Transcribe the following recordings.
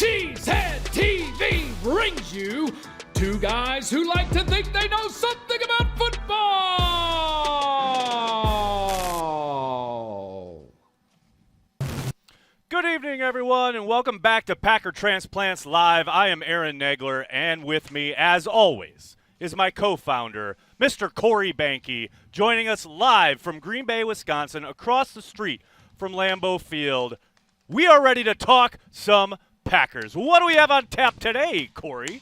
Cheesehead TV brings you two guys who like to think they know something about football. Good evening, everyone, and welcome back to Packer Transplants Live. I am Aaron Nagler, and with me, as always, is my co-founder, Mr. Corey Behnke, joining us live from Green Bay, Wisconsin, across the street from Lambeau Field. We are ready to talk some Packers. What do we have on tap today, Corey?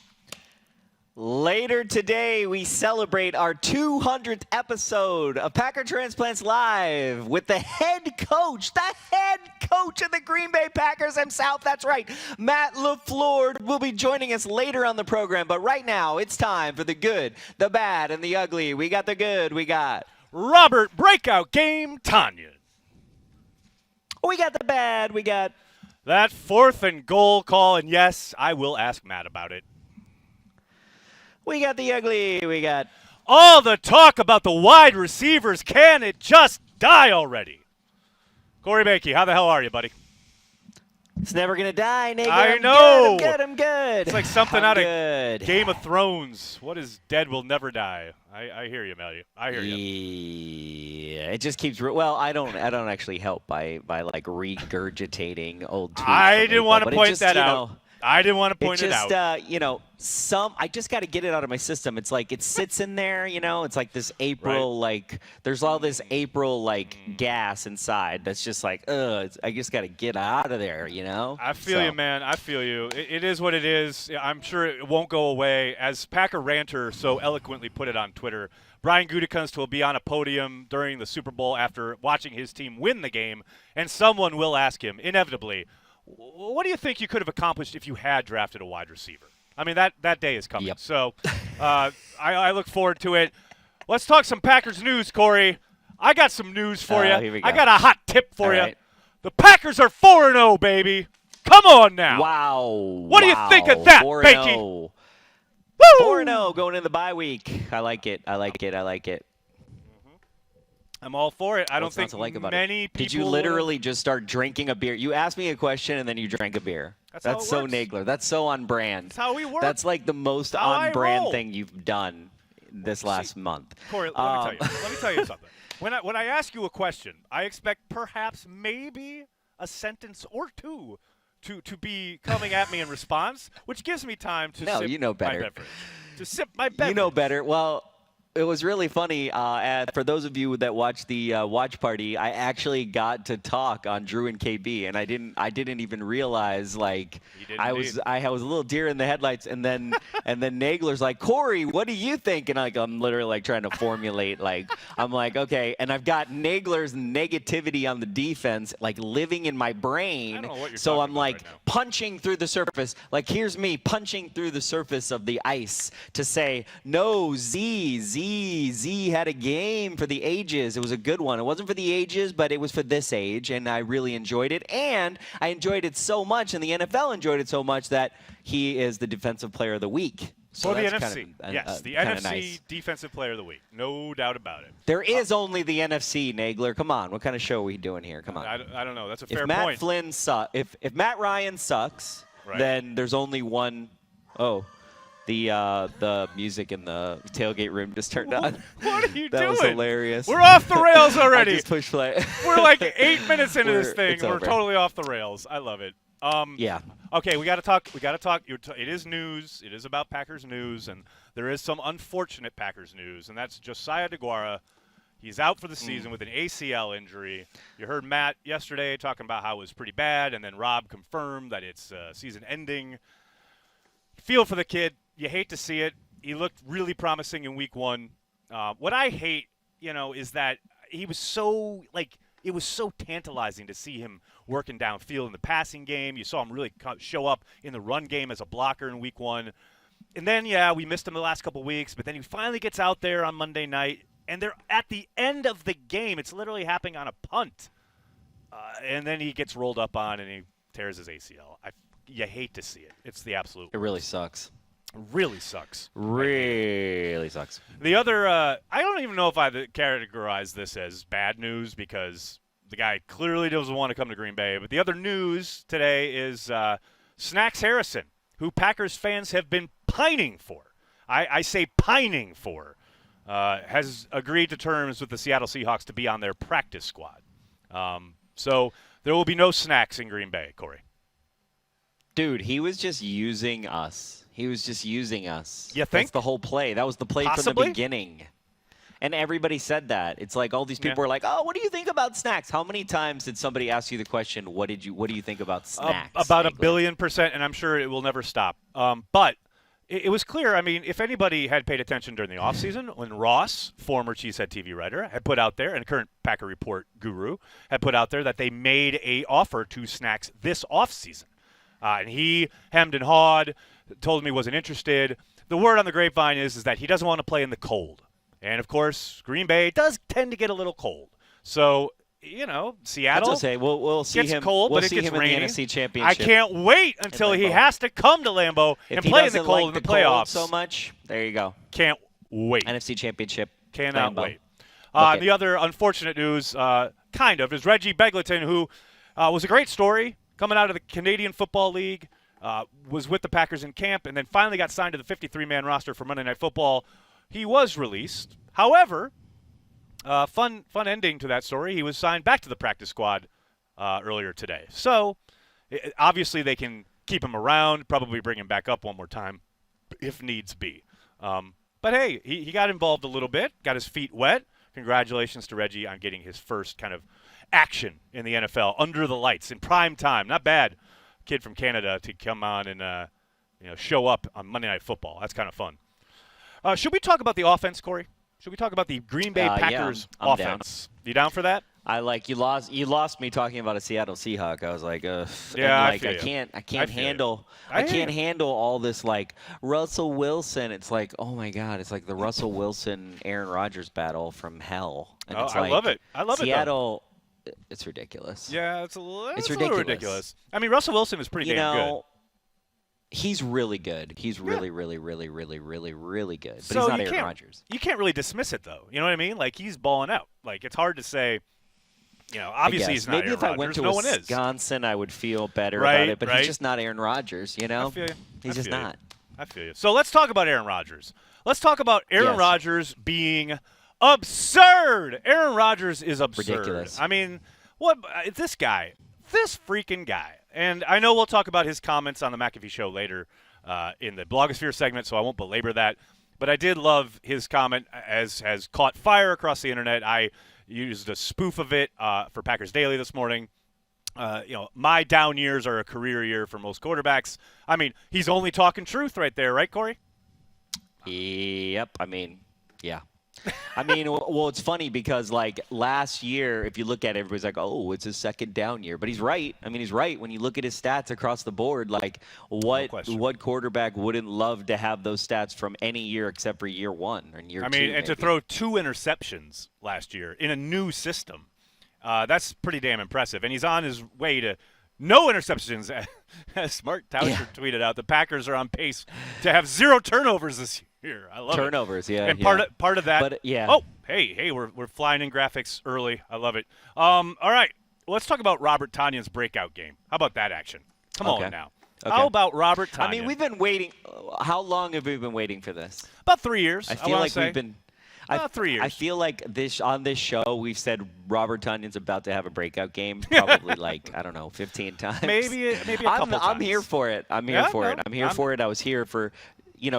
Later today, we celebrate our 200th episode of Packer Transplants Live with the head coach of the Green Bay Packers himself. That's right, Matt LaFleur will be joining us later on the program. But right now, it's time for the good, the bad, and the ugly. We got the good. We got Robert Breakout Game Tonyan. We got the bad. We got that 4th and goal call, and yes, I will ask Matt about it. We got the ugly. We got all the talk about the wide receivers. Can it just die already? Corey Behnke, how the hell are you, buddy? It's never going to die, nigga. I know. I'm good. It's like something out of Game of Thrones. What is dead will never die. I hear you, Matty. I hear you. Yeah, it just keeps. Well, I don't actually help by like regurgitating old tweets. I didn't want to point that out. I didn't want to point it out. I just got to get it out of my system. It's like it sits in there, It's like this April, there's all this April, gas inside that's just like, I just got to get out of there, I feel you, man. I feel you. It is what it is. I'm sure it won't go away. As Packer Ranter so eloquently put it on Twitter, Brian Gutekunst will be on a podium during the Super Bowl after watching his team win the game, and someone will ask him, inevitably, what do you think you could have accomplished if you had drafted a wide receiver? I mean, that day is coming. Yep. So I look forward to it. Let's talk some Packers news, Corey. I got some news for you. Here we go. I got a hot tip for you. Right. The Packers are 4-0, baby. Come on now. Wow. What do you think of that, 4-0. Behnke? Woo! Woo! 4-0 going in the bye week. I like it. I'm all for it. I don't What's not think to like about many it? people. Did you literally just start drinking a beer? You asked me a question and then you drank a beer. That's so works. Nagler. That's so on brand. That's how we work. That's like the most That's how I on brand roll. thing you've done this last month. Corey, let me tell you something. When I ask you a question, I expect perhaps maybe a sentence or two to be coming at me in response, which gives me time to sip you know better. my beverage. To sip my beverage. You know better. Well, it was really funny. For those of you that watched the watch party, I actually got to talk on Drew and KB, and I didn't even realize I was a little deer in the headlights, and then Nagler's like, Corey, what do you think? And I'm literally trying to formulate I'm like, okay, and I've got Nagler's negativity on the defense living in my brain. I don't know what you're so talking I'm about right now. punching through the surface. Here's me punching through the surface of the ice to say, no, Z had a game for the ages. It was a good one. It wasn't for the ages, but it was for this age, and I really enjoyed it. And I enjoyed it so much, and the NFL enjoyed it so much that he is the Defensive Player of the Week. So For the that's NFC. Yes, the NFC nice. Defensive Player of the Week. No doubt about it. There is only the NFC, Nagler. Come on. What kind of show are we doing here? Come on. I don't know. That's a fair If Matt point. Flynn if Matt Ryan sucks, Right. then there's only one. Oh. The music in the tailgate room just turned on. What are you that doing? was hilarious. We're off the rails already. I just pushed play. We're like 8 minutes into this thing. It's We're over. totally off the rails. I love it. Yeah. Okay, we got to talk. It is news. It is about Packers news, and there is some unfortunate Packers news, and that's Josiah Deguara. He's out for the season with an ACL injury. You heard Matt yesterday talking about how it was pretty bad, and then Rob confirmed that it's season-ending. Feel for the kid. You hate to see it. He looked really promising in week one. What I hate, is that he was so, it was so tantalizing to see him working downfield in the passing game. You saw him really show up in the run game as a blocker in week one. And then, we missed him the last couple weeks, but then he finally gets out there on Monday night, and they're at the end of the game. It's literally happening on a punt. And then he gets rolled up on, and he tears his ACL. You hate to see it. It's the absolute It really sucks. Really sucks. Really sucks. The other, I don't even know if I categorize this as bad news because the guy clearly doesn't want to come to Green Bay. But the other news today is Snacks Harrison, who Packers fans have been pining for, I say pining for, has agreed to terms with the Seattle Seahawks to be on their practice squad. So there will be no Snacks in Green Bay, Corey. Dude, he was just using us. He was just using us. You think? That's the whole play. That was the play from the beginning. And everybody said that. It's like all these people were like, "Oh, what do you think about Snacks?" How many times did somebody ask you the question, "What do you think about Snacks?" About a billion%, and I'm sure it will never stop. But it was clear. I mean, if anybody had paid attention during the offseason, when Ross, former Cheesehead TV writer, had put out there, and current Packer Report guru, had put out there that they made a offer to Snacks this offseason. And he hemmed and hawed, told me he wasn't interested. The word on the grapevine is that he doesn't want to play in the cold. And, of course, Green Bay does tend to get a little cold. So, Seattle That's okay. We'll see gets him. cold, we'll but it see gets him rainy. in the NFC Championship. I can't wait until he has to come to Lambeau and play in the cold in the playoffs. So much. There you go. Can't wait. NFC Championship. Cannot Lambeau. wait. The other unfortunate news, is Reggie Beglington, who was a great story coming out of the Canadian Football League, was with the Packers in camp, and then finally got signed to the 53-man roster for Monday Night Football. He was released. However, fun ending to that story. He was signed back to the practice squad earlier today. So, obviously, they can keep him around, probably bring him back up one more time if needs be. But, hey, he got involved a little bit, got his feet wet. Congratulations to Reggie on getting his first kind of action in the NFL under the lights in prime time. Not bad, kid from Canada to come on and show up on Monday Night Football. That's kind of fun. Should we talk about the offense, Corey? Should we talk about the Green Bay Packers I'm offense? Down. You down for that? You lost me talking about a Seattle Seahawk. I was like, yeah, I can't handle all this like Russell Wilson. It's like, oh my God, it's like the Russell Wilson Aaron Rodgers battle from hell. And it's I love it. I love Seattle, it's ridiculous. Yeah, it's ridiculous. A little ridiculous. I mean, Russell Wilson is pretty damn good. He's really good. He's really good. But so he's not Aaron Rodgers. You can't really dismiss it, though. You know what I mean? Like, he's balling out. Like, it's hard to say, obviously he's not Maybe Aaron if I Rodgers. went to Wisconsin, I would feel better right, about it. But right. he's just not Aaron Rodgers, I feel you. He's just not. I feel you. So let's talk about Aaron Rodgers. Let's talk about Aaron Rodgers being absurd. Aaron Rodgers is absurd. Ridiculous. I mean, what this freaking guy. And I know we'll talk about his comments on the McAfee show later in the blogosphere segment, so I won't belabor that. But I did love his comment, as has caught fire across the internet. I used a spoof of it for Packers Daily this morning. My down years are a career year for most quarterbacks. I mean, he's only talking truth right there, right, Corey? Yep. I mean, yeah. Well, it's funny because, like, last year, if you look at it, everybody's like, oh, it's his second down year. But he's right. I mean, he's right. When you look at his stats across the board, like, what quarterback wouldn't love to have those stats from any year except for year one or year two? I mean, and maybe. to throw 2 interceptions last year in a new system, that's pretty damn impressive. And he's on his way to no interceptions. As Mark Tauscher tweeted out, the Packers are on pace to have 0 turnovers this year. I love turnovers, it. yeah. And part of that. But, yeah. Oh, hey, we're flying in graphics early. I love it. All right, let's talk about Robert Tonyan's breakout game. How about that action? Come on now. Okay. How about Robert Tonyan? I mean, we've been waiting. How long have we been waiting for this? About 3 years. I feel like we've been. About 3 years. I feel like on this show we've said Robert Tonyan's about to have a breakout game, probably 15 times. Maybe a couple times. I'm here for it. I'm here for it. I was here for,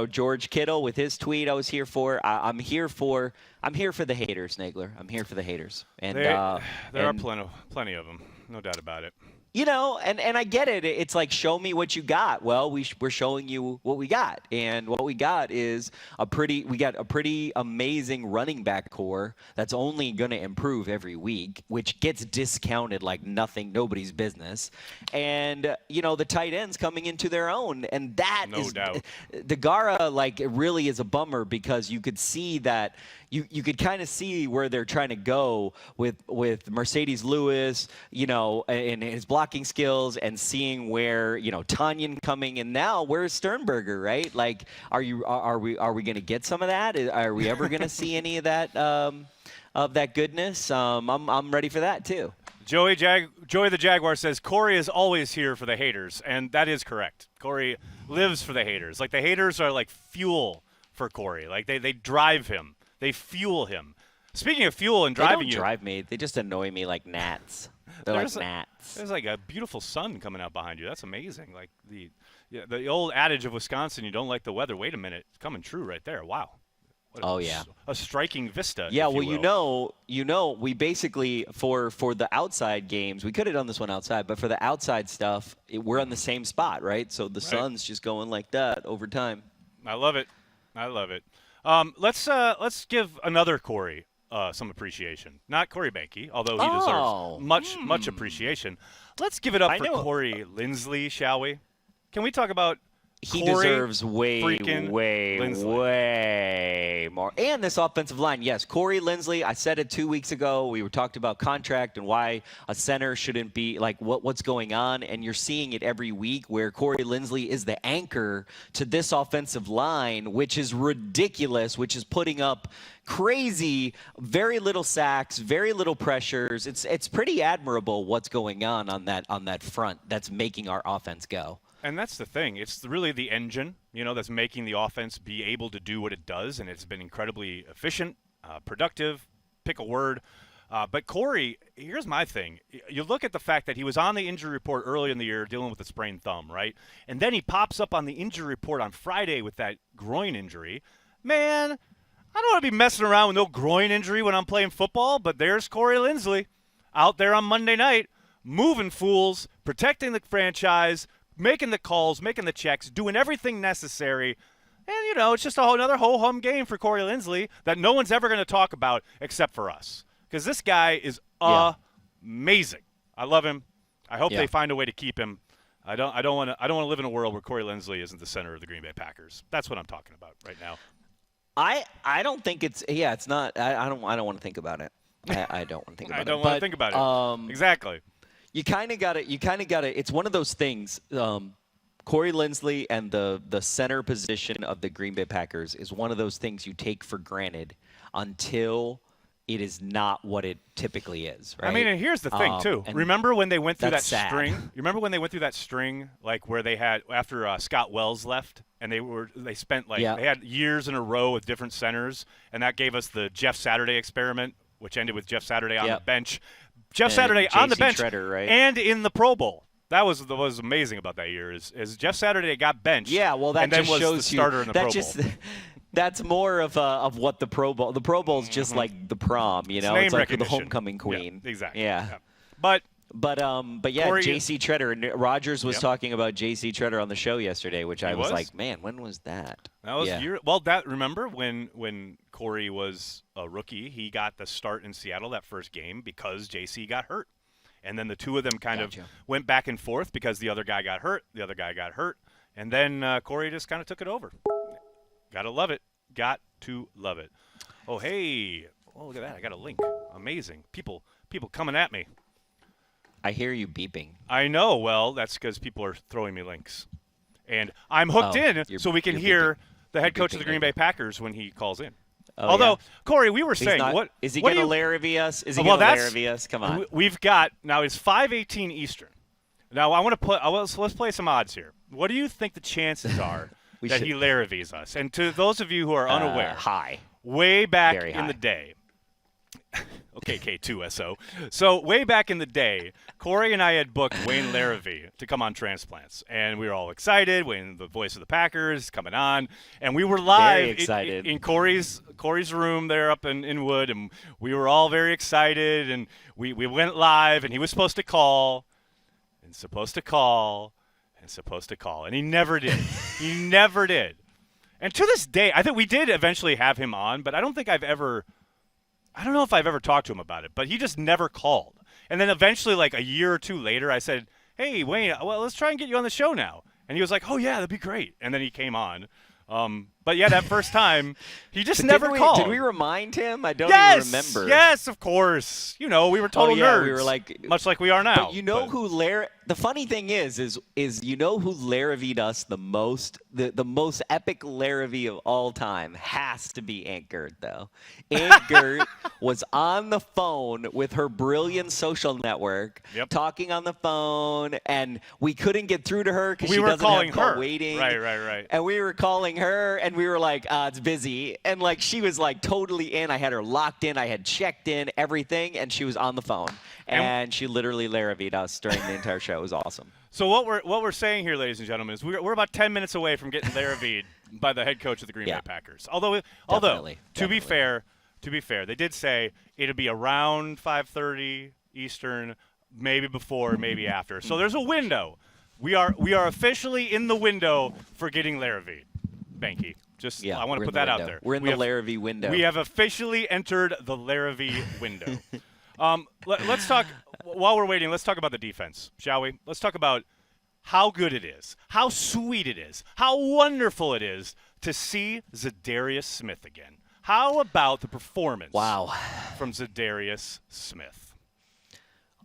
George Kittle with his tweet. I was here for. I'm here for the haters, Nagler. I'm here for the haters. And there are plenty of them, no doubt about it. And I get it. It's like, show me what you got. Well, we're showing you what we got, and what we got is a pretty amazing running back core that's only going to improve every week, which gets discounted like nobody's business. And the tight ends coming into their own, and that no doubt. Deguara, it really is a bummer because you could see that. You could kind of see where they're trying to go with Mercedes Lewis, and his blocking skills, and seeing where Tonyan coming, and now where's Sternberger, right? Like, are we going to get some of that? Are we ever going to see any of that goodness? I'm ready for that too. Joey the Jaguar says Corey is always here for the haters, and that is correct. Corey lives for the haters. Like, the haters are like fuel for Corey. Like, they drive him. They fuel him. Speaking of fuel and driving they don't drive me. They just annoy me like gnats. They're like gnats. There's like a beautiful sun coming out behind you. That's amazing. Like the old adage of Wisconsin, you don't like the weather. Wait a minute, it's coming true right there. Wow. A striking vista. Yeah, well, you know, we basically for the outside games, we could have done this one outside, but for the outside stuff, we're on the same spot, right? So the sun's just going like that over time. I love it. Let's give another Corey some appreciation. Not Corey Behnke, although he deserves much appreciation. Let's give it up for Corey Linsley, shall we? Can we talk about He Corey deserves way more. And this offensive line, yes, Corey Linsley, I said it 2 weeks ago. We were talking about contract and why a center shouldn't be, like, what's going on. And you're seeing it every week where Corey Linsley is the anchor to this offensive line, which is ridiculous, which is putting up crazy, very little sacks, very little pressures. It's pretty admirable what's going on that front that's making our offense go. And that's the thing. It's really the engine, that's making the offense be able to do what it does, and it's been incredibly efficient, productive, pick a word. But Corey, here's my thing. You look at the fact that he was on the injury report early in the year dealing with a sprained thumb, right? And then he pops up on the injury report on Friday with that groin injury. Man, I don't want to be messing around with no groin injury when I'm playing football, but there's Corey Linsley out there on Monday night, moving fools, protecting the franchise, making the calls, making the checks, doing everything necessary. And, it's just another ho-hum game for Corey Linsley that no one's ever going to talk about except for us. Because this guy is amazing. I love him. I hope they find a way to keep him. I don't want to live in a world where Corey Linsley isn't the center of the Green Bay Packers. That's what I'm talking about right now. I don't think it's not. I don't want to think about it. I don't want to think about it. I don't want to think about it. Exactly. You kind of got to. It's one of those things. Corey Linsley and the center position of the Green Bay Packers is one of those things you take for granted until it is not what it typily is, right? I mean, and here's the thing too. Remember when they went through that sad. string? You remember when they went through that string, like where they had after Scott Wells left, and they spent they had years in a row with different centers, and that gave us the Jeff Saturday experiment, which ended with Jeff Saturday on the bench. Jeff Saturday on the bench and in the Pro Bowl. That was what was amazing about that year is Jeff Saturday got benched. Yeah, well, that and then just was shows the starter in the Pro Bowl. That's more of what the Pro Bowl. The Pro Bowl is just like the prom, It's like the homecoming queen. Yeah, exactly. Yeah. But yeah, Corey, J.C. Tretter. Rogers was talking about J.C. Tretter on the show yesterday, which I was like, man, when was that? That was remember when Corey was a rookie, he got the start in Seattle that first game because J.C. got hurt. And then the two of them kind of went back and forth because the other guy got hurt, and then Corey just kind of took it over. Gotta love it. Got to love it. Oh, hey. Oh, look at that. I got a link. Amazing. People coming at me. I hear you beeping. I know. Well, that's because people are throwing me links. And I'm hooked in so we can hear the head coach of the Green Bay Packers when he calls in. Oh, although, Corey, we were saying, is he going to Larrabee us? Is he going to Larrabee us? Come on. We've got, now it's 5:18 Eastern. Now, I want to let's play some odds here. What do you think the chances are that he Larrabees us? And to those of you who are unaware, high. Way back in the day. Okay, K2SO. So way back in the day, Corey and I had booked Wayne Larrabee to come on Transplants, and we were all excited. Wayne, the voice of the Packers, coming on, and we were live in Corey's room there up in Wood, and we were all very excited, and we went live, and he was supposed to call, and he never did. He never did. And to this day, I think we did eventually have him on, but I don't know if I've ever talked to him about it, but he just never called. And then eventually, like a year or two later, I said, hey, Wayne, well, let's try and get you on the show now. And he was like, oh, yeah, that'd be great. And then he came on. But, yeah, that first time, he just never called. Did we remind him? I don't even remember. Yes, of course. We were total nerds. We were like, much like we are now. But who the funny thing is you know who Larrabeed us the most? The most epic Larrabee of all time has to be Aunt Gert, though. Aunt Gert was on the phone with her brilliant social network, talking on the phone, and we couldn't get through to her because she doesn't have call waiting. Right. And we were calling her, and we were like, it's busy. And, like, she was, like, totally in. I had her locked in. I had checked in, everything, and she was on the phone. And she literally Laravied us during the entire show. It was awesome. So what we're saying here, ladies and gentlemen, is we're about 10 minutes away from getting Laravied by the head coach of the Green Bay Packers. Although to be fair, they did say it'll be around 5:30 Eastern, maybe before, maybe after. So there's a window. We are officially in the window for getting Laravied. Behnke. I want to put that out there. We're in the Laravie window. We have officially entered the Laravie window. Let's talk, while we're waiting, let's talk about the defense, shall we? Let's talk about how good it is, how sweet it is, how wonderful it is to see Zadarius Smith again. How about the performance from Zadarius Smith?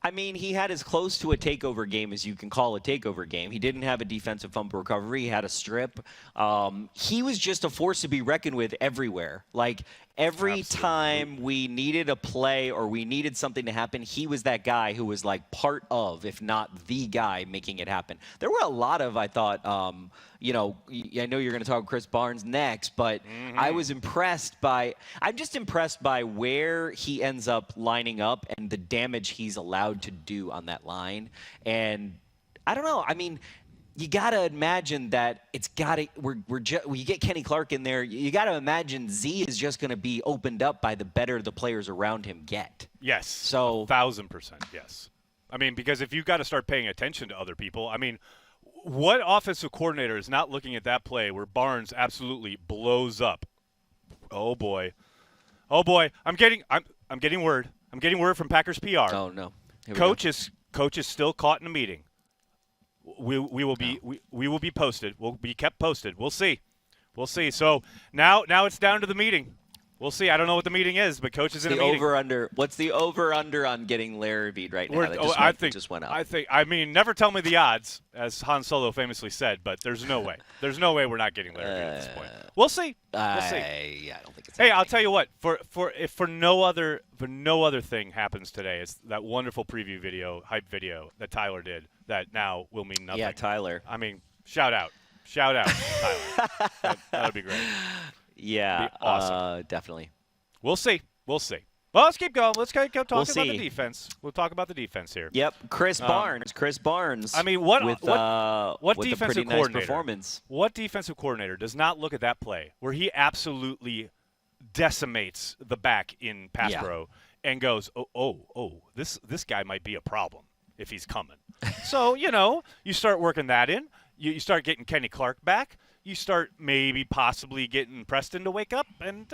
I mean, he had as close to a takeover game as you can call a takeover game. He didn't have a defensive fumble recovery. He had a strip. He was just a force to be reckoned with everywhere. Like, every time we needed a play or we needed something to happen, he was that guy who was, like, part of, if not the guy, making it happen. There were a lot of, I thought, I know you're going to talk Chris Barnes next, but I was impressed by – I'm just impressed by where he ends up lining up and the damage he's allowed to do on that line. And I don't know. I mean – you got to imagine that it's got to you get Kenny Clark in there, you got to imagine Z is just going to be opened up by the better the players around him get. Yes. So 1,000%, yes. I mean, because if you've got to start paying attention to other people, I mean, what offensive coordinator is not looking at that play where Barnes absolutely blows up? Oh boy. I'm getting word. I'm getting word from Packers PR. Oh no. Coach is still caught in a meeting. We will be posted. We'll be kept posted. We'll see. So now it's down to the meeting. We'll see. I don't know what the meeting is, but coach is in a meeting. What's the over/under on getting Laravied right now? That just went up. I mean, never tell me the odds, as Han Solo famously said, but there's no way. There's no way we're not getting Laravied at this point. We'll see. Yeah, I don't think it's. Hey, I'll tell you what. For no other thing happens today, it's that wonderful preview video, hype video that Tyler did. That now will mean nothing. Yeah, Tyler. I mean, shout out, Tyler. That would be great. Yeah, awesome. Definitely. We'll see. Well, let's keep going. Let's keep talking about the defense. We'll talk about the defense here. Yep, Chris Barnes. I mean, what with defensive a pretty coordinator? Nice performance. What defensive coordinator does not look at that play where he absolutely decimates the back in pass pro and goes, oh, this guy might be a problem if he's coming. So you start working that in. You start getting Kenny Clark back. You start maybe possibly getting Preston to wake up, and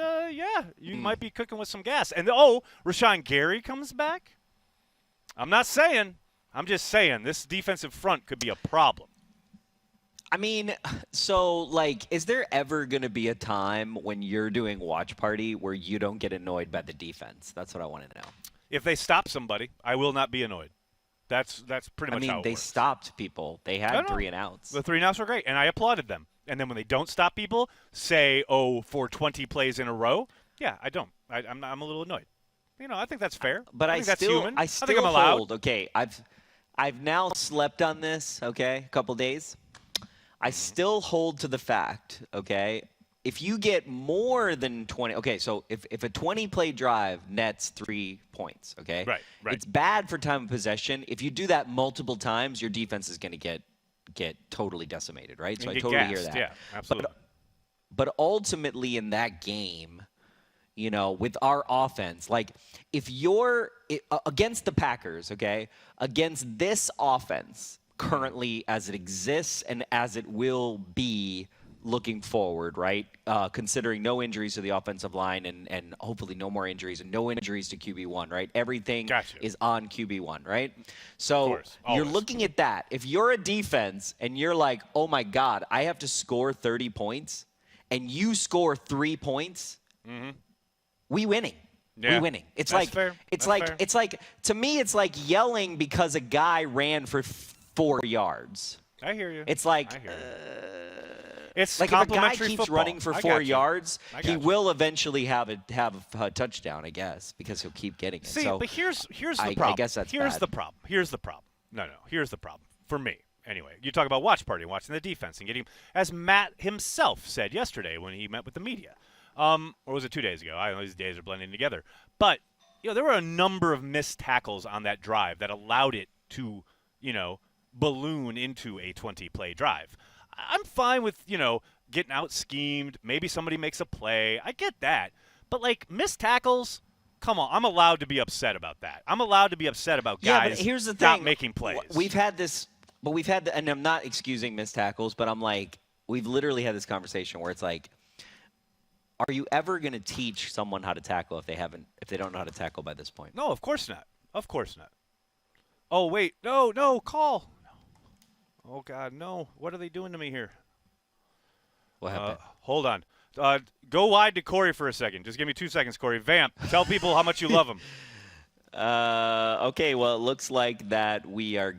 you might be cooking with some gas. And Rashawn Gary comes back. I'm not saying. I'm just saying this defensive front could be a problem. I mean, so, is there ever going to be a time when you're doing watch party where you don't get annoyed by the defense? That's what I want to know. If they stop somebody, I will not be annoyed. That's pretty much how it works. They stopped people. They had 3 and outs. The 3 and outs were great, and I applauded them. And then when they don't stop people, say, for 20 plays in a row, I don't. I'm a little annoyed. I think that's fair. But I think that's human. I think I'm allowed. hold. Okay, I've now slept on this. Okay, a couple days. I still hold to the fact. Okay, if you get more than 20. Okay, so if a 20-play drive nets 3 points. Okay, right. It's bad for time of possession. If you do that multiple times, your defense is going to get totally decimated, right? So I totally hear that. Yeah, absolutely. But ultimately in that game, with our offense, if you're against the Packers, okay, against this offense currently as it exists and as it will be looking forward, right? Considering no injuries to the offensive line and hopefully no more injuries and no injuries to QB1, right? Everything is on QB1, right? So you're looking at that. If you're a defense and you're like, oh my God, I have to score 30 points and you score 3 points, we winning. Yeah. We winning. It's fair. It's like to me, it's like yelling because a guy ran for 4 yards. I hear you. It's like. It's like if a guy complementary keeps football. running for I 4 got you. yards, I got he you. will eventually have a touchdown, I guess, because he'll keep getting it. See, so but here's the I problem. guess that's here's bad. the problem. Here's the problem. No. Here's the problem for me. Anyway, you talk about watch party, watching the defense, and getting, as Matt himself said yesterday when he met with the media, or was it 2 days ago? I don't know, these days are blending together. But there were a number of missed tackles on that drive that allowed it to, balloon into a 20-play drive. I'm fine with, getting out schemed. Maybe somebody makes a play. I get that. But, missed tackles, come on. I'm allowed to be upset about that. I'm allowed to be upset about guys but here's the not thing. making plays. We've had this, and I'm not excusing missed tackles, but I'm like, we've literally had this conversation where it's like, are you ever going to teach someone how to tackle if they don't know how to tackle by this point? No, of course not. Of course not. Oh, wait. No, call. Oh, God, no. What are they doing to me here? What happened? Hold on. Go wide to Corey for a second. Just give me 2 seconds, Corey. Vamp. Tell people how much you love them. Okay, well, it looks like that we are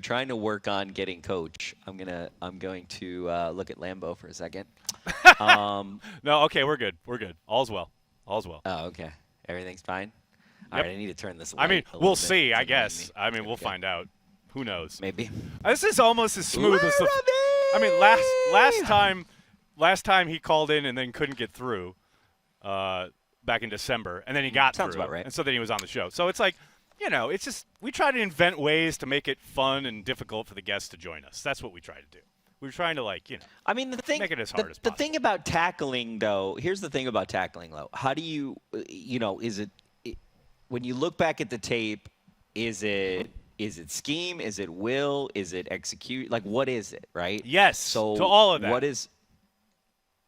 trying to work on getting coach. I'm going to look at Lambeau for a second. No, okay, we're good. All's well. Oh, okay. Everything's fine? All Yep. right, I need to turn this I mean, light a we'll little see, bit. I It's guess. annoying me. We'll find out. Who knows? Maybe. This is almost as smooth as the. I mean, last time he called in and then couldn't get through, back in December, and then he got Sounds through, about right. and so then he was on the show. So it's like, it's just we try to invent ways to make it fun and difficult for the guests to join us. That's what we try to do. We're trying to I mean, make it as hard as possible. The thing about tackling, though, here's the thing about tackling, though. How do you, is it when you look back at the tape, is it scheme? Is it will? Is it execute? Like, what is it, right? Yes. So to all of that. What is?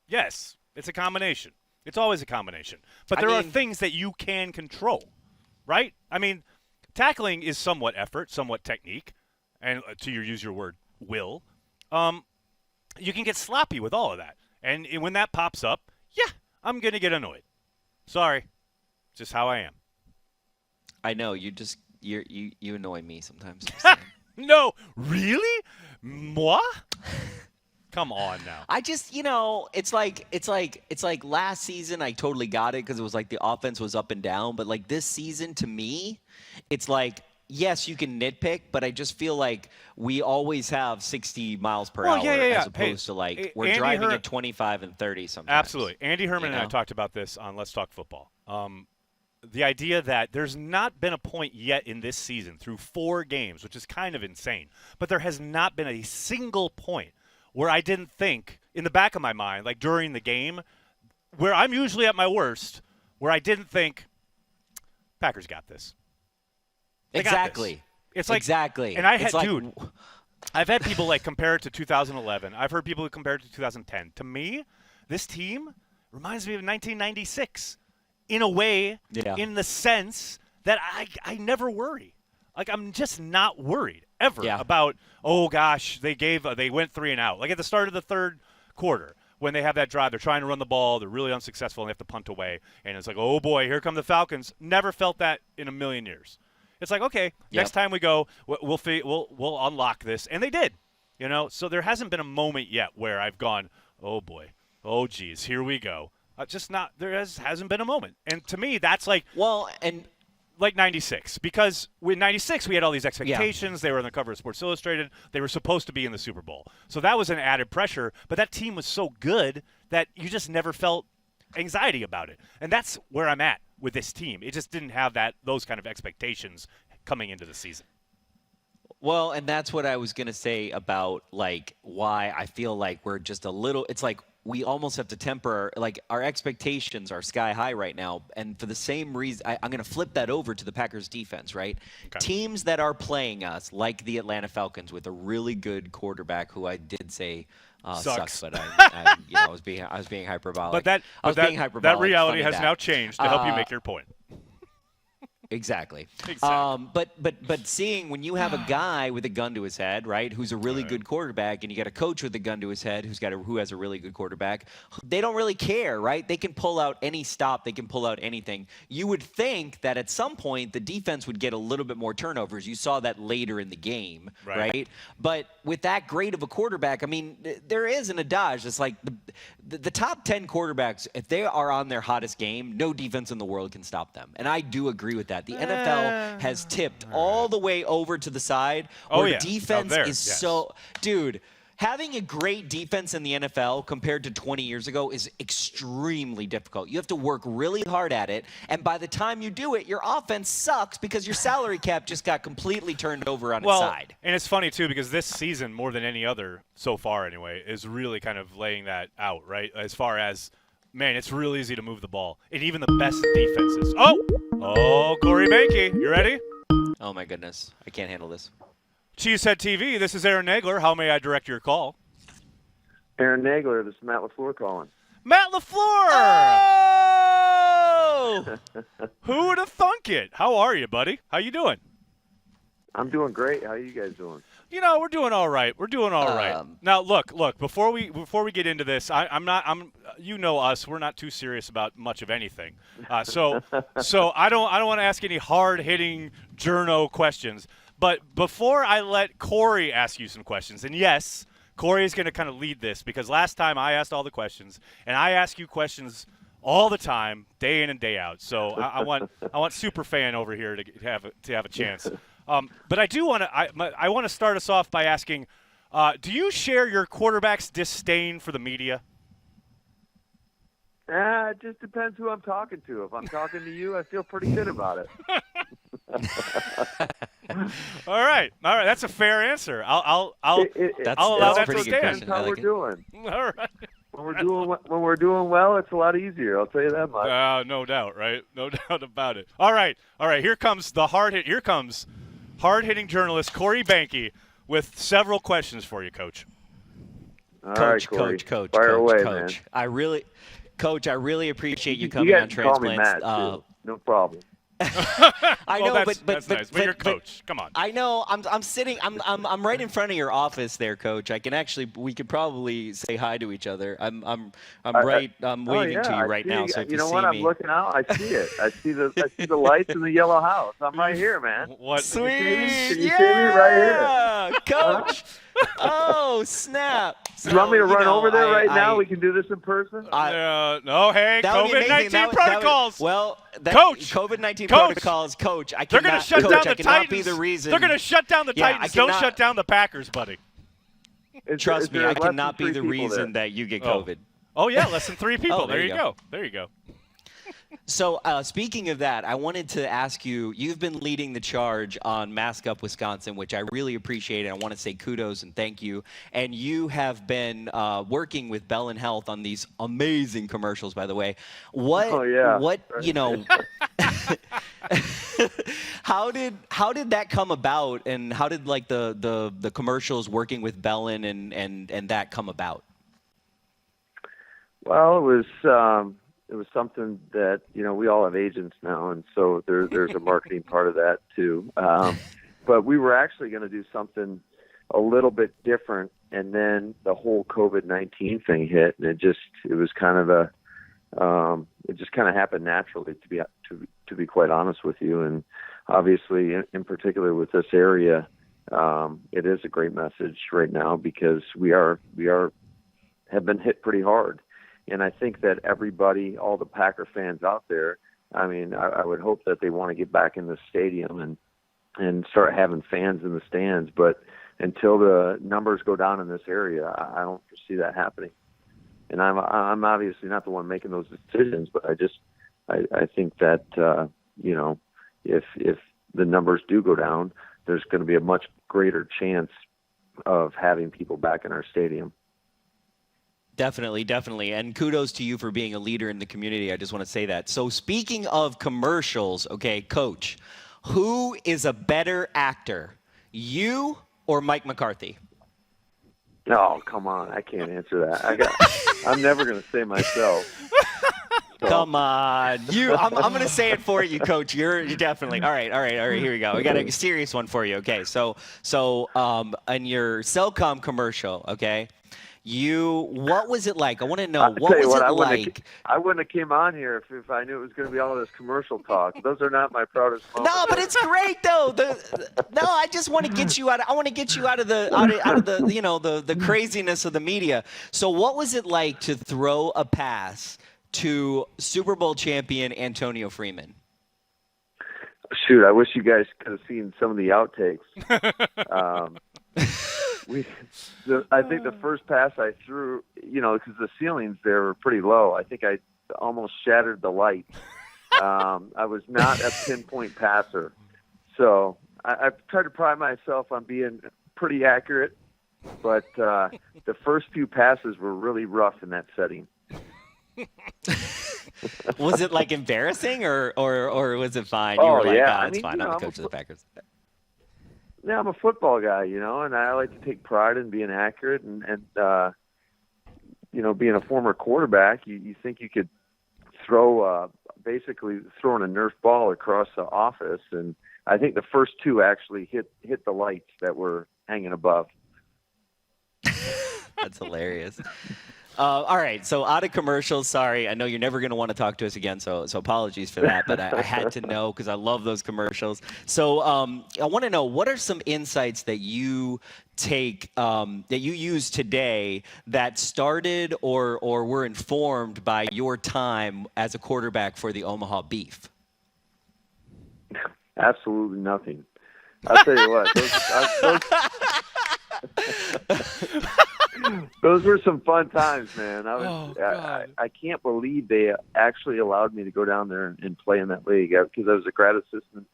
Yes, it's a combination. It's always a combination. But there are things that you can control, right? I mean, tackling is somewhat effort, somewhat technique, and to use your word, will. You can get sloppy with all of that. And when that pops up, I'm going to get annoyed. Sorry. Just how I am. I know. You annoy me sometimes. No, really? Moi? Come on now. I just, it's like last season I totally got it because it was like the offense was up and down. But like this season, to me, it's like, yes, you can nitpick, but I just feel like we always have 60 miles per hour as opposed to we're Andy driving at 25 and 30 sometimes. Absolutely. Andy Herman and I talked about this on Let's Talk Football. The idea that there's not been a point yet in this season through 4 games, which is kind of insane, but there has not been a single point where I didn't think, in the back of my mind, like during the game, where I'm usually at my worst, where I didn't think, Packers got this. Exactly. It's like exactly. And I had, I've had people compare it to 2011. I've heard people compare it to 2010. To me, this team reminds me of 1996 in a way, in the sense that I never worry. Like, I'm just not worried ever about, oh gosh, they went 3 and out. Like at the start of the third quarter, when they have that drive, they're trying to run the ball, they're really unsuccessful, and they have to punt away. And it's like, oh boy, here come the Falcons. Never felt that in a million years. It's like, okay, next time we go, we'll unlock this, and they did, So there hasn't been a moment yet where I've gone, oh boy, oh geez, here we go. There hasn't been a moment, and to me, that's like like 96, because with 96 we had all these expectations. They were on the cover of Sports Illustrated. They were supposed to be in the Super Bowl, so that was an added pressure. But that team was so good that you just never felt anxiety about it, and that's where I'm at with this team. It just didn't have those kind of expectations coming into the season. Well, and that's what I was going to say about why I feel like we're just a little – it's like we almost have to temper – our expectations are sky high right now. And for the same reason – I'm going to flip that over to the Packers defense, right? Okay. Teams that are playing us, like the Atlanta Falcons with a really good quarterback who I did say sucks, but I was being hyperbolic. But that reality has now changed to help you make your point. Exactly. Exactly. Seeing when you have a guy with a gun to his head, right, who's a really good quarterback, and you got a coach with a gun to his head who has a really good quarterback, they don't really care, right? They can pull out any stop, they can pull out anything. You would think that at some point the defense would get a little bit more turnovers. You saw that later in the game, right? But with that great of a quarterback, I mean, there is an adage. It's like the top 10 quarterbacks, if they are on their hottest game, no defense in the world can stop them. And I do agree with that. The NFL has tipped all the way over to the side where defense is so – dude, having a great defense in the NFL compared to 20 years ago is extremely difficult. You have to work really hard at it, and by the time you do it, your offense sucks because your salary cap just got completely turned over on its side. And it's funny, too, because this season, more than any other so far anyway, is really kind of laying that out, right, as far as – man, it's real easy to move the ball. And even the best defenses. Oh, Corey Behnke, you ready? Oh, my goodness. I can't handle this. CheeseheadTV, this is Aaron Nagler. How may I direct your call? Aaron Nagler, this is Matt LaFleur calling. Matt LaFleur! Oh! Who would have thunk it? How are you, buddy? How you doing? I'm doing great. How are you guys doing? You know, we're doing all right. We're doing all right. Now, look. Before we get into this, you know us. We're not too serious about much of anything. So I don't want to ask any hard-hitting journo questions. But before I let Corey ask you some questions, and yes, Corey is going to kind of lead this because last time I asked all the questions, and I ask you questions all the time, day in and day out. So I want Superfan over here to have a chance. But I do want to. I want to start us off by asking, do you share your quarterback's disdain for the media? It just depends who I'm talking to. If I'm talking to you, I feel pretty good about it. All right. That's a fair answer. I'll allow that to stand. That's how we're doing. All right. When we're doing well, it's a lot easier. I'll tell you that much. No doubt, right? No doubt about it. All right. Here comes the hard hit. Here comes hard-hitting journalist Corey Behnke with several questions for you, Coach. Coach. Fire away, man. I really appreciate you coming on Transplants. Call me Matt, too. No problem. I know, that's nice. But you're Coach. Come on. I know. I'm sitting. I'm right in front of your office there, Coach. We could probably say hi to each other. I'm waving to you right now. So if you know see what? me. I'm looking out. I see it. I see the lights in the yellow house. I'm right here, man. What? Sweet. Can you see me right here, Coach? Oh, snap. You want me to run over there right now? We can do this in person? No, hey, COVID-19 protocols. Coach. COVID-19 protocols, Coach. They're going to shut down the Titans. Be the reason. They're going to shut down the Titans. Don't shut down the Packers, buddy. Trust me, I cannot be the reason that you get COVID. Oh, yeah, less than 3 people. There you go. There you go. So speaking of that, I wanted to ask you, you've been leading the charge on Mask Up Wisconsin, which I really appreciate, and I want to say kudos and thank you. And you have been working with Bell and Health on these amazing commercials, by the way. How did that come about, and how did like the commercials working with Bellin and that come about? Well, it was something that, we all have agents now, and so there's a marketing part of that too. But we were actually going to do something a little bit different, and then the whole COVID-19 thing hit, and it just kind of happened naturally, to be quite honest with you. And obviously, in particular with this area, it is a great message right now because we have been hit pretty hard. And I think that everybody, all the Packer fans out there, I mean, I would hope that they want to get back in the stadium and start having fans in the stands. But until the numbers go down in this area, I don't foresee that happening. And I'm obviously not the one making those decisions, but I think that if the numbers do go down, there's going to be a much greater chance of having people back in our stadium. Definitely. And kudos to you for being a leader in the community. I just want to say that. So speaking of commercials, okay, Coach, who is a better actor, you or Mike McCarthy? No, come on. I can't answer that. I'm never going to say myself. Come on. I'm going to say it for you, Coach. You're definitely. All right. Here we go. We got a serious one for you. Okay. So in your Cellcom commercial, okay, what was it like? I want to know, what was it like? I wouldn't have came on here if I knew it was going to be all this commercial talk. Those are not my proudest moments. No, but it's great though. I just want to get you out. I want to get you out of the the craziness of the media. So what was it like to throw a pass to Super Bowl champion Antonio Freeman? Shoot, I wish you guys could have seen some of the outtakes. I think the first pass I threw, because the ceilings there were pretty low. I think I almost shattered the light. I was not a pinpoint passer. So I've tried to pride myself on being pretty accurate, but the first few passes were really rough in that setting. Was it like embarrassing or was it fine? Oh, you were like, yeah. It's fine. I'm the coach of the Packers. Yeah, I'm a football guy, and I like to take pride in being accurate and being a former quarterback, you think you could basically throwing a Nerf ball across the office, and I think the first two actually hit the lights that were hanging above. That's hilarious. All right, so out of commercials, sorry. I know you're never going to want to talk to us again, so apologies for that. But I had to know because I love those commercials. So I want to know, what are some insights that you take, that you use today that started or were informed by your time as a quarterback for the Omaha Beef? Absolutely nothing. I'll tell you what, those were some fun times, man. I can't believe they actually allowed me to go down there and play in that league, because I was a grad assistant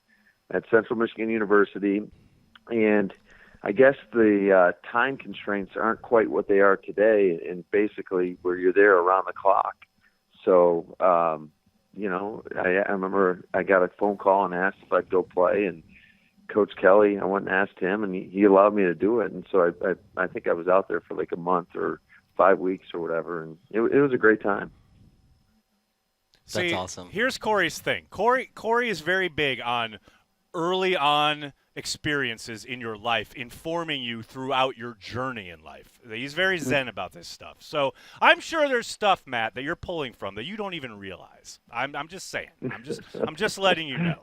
at Central Michigan University, and I guess the time constraints aren't quite what they are today, and basically where you're there around the clock. So, I remember I got a phone call and asked if I'd go play, and Coach Kelly, I went and asked him, and he allowed me to do it. And so I think I was out there for like a month or 5 weeks or whatever, and it was a great time. That's awesome. Here's Corey's thing. Corey is very big on early on experiences in your life, informing you throughout your journey in life. He's very zen about this stuff. So I'm sure there's stuff, Matt, that you're pulling from that you don't even realize. I'm just saying. I'm just letting you know.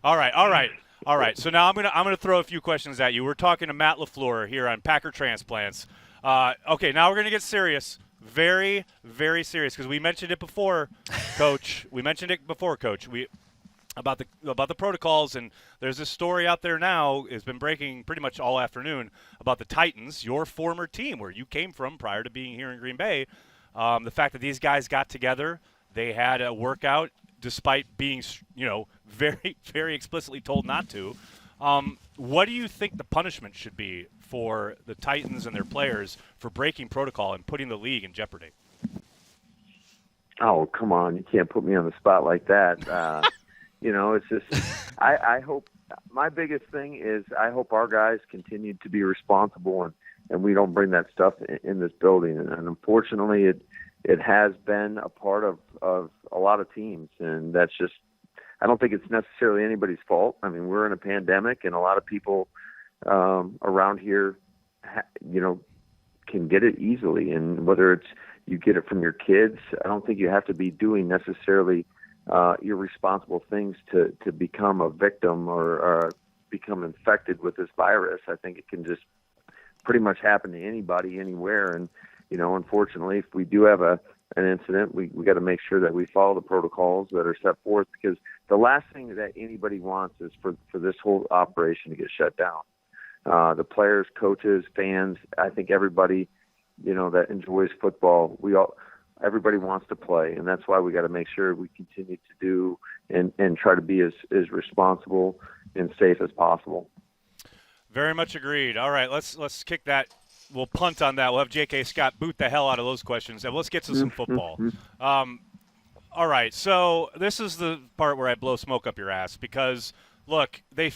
All right. So now I'm gonna throw a few questions at you. We're talking to Matt LaFleur here on Packer Transplants. Okay, now we're gonna get serious. Very, very serious, because we mentioned it before, Coach. About the protocols, and there's this story out there now, it's been breaking pretty much all afternoon, about the Titans, your former team where you came from prior to being here in Green Bay. The fact that these guys got together, they had a workout despite being, very, very explicitly told not to. What do you think the punishment should be for the Titans and their players for breaking protocol and putting the league in jeopardy? Oh, come on. You can't put me on the spot like that. It's just, I hope, my biggest thing is I hope our guys continue to be responsible and we don't bring that stuff in this building. And unfortunately, it has been a part of a lot of teams. And that's just, I don't think it's necessarily anybody's fault. I mean, we're in a pandemic, and a lot of people around here, can get it easily. And whether it's you get it from your kids, I don't think you have to be doing necessarily irresponsible things to become a victim or become infected with this virus. I think it can just pretty much happen to anybody, anywhere. And, unfortunately, if we do have an incident, we got to make sure that we follow the protocols that are set forth, because the last thing that anybody wants is for this whole operation to get shut down. The players, coaches, fans, I think everybody, that enjoys football, everybody wants to play, and that's why we got to make sure we continue to do and try to be as responsible and safe as possible. Very much agreed. All right, let's kick that. We'll punt on that. We'll have J.K. Scott boot the hell out of those questions, and let's get to some football. All right, so this is the part where I blow smoke up your ass, because, look, they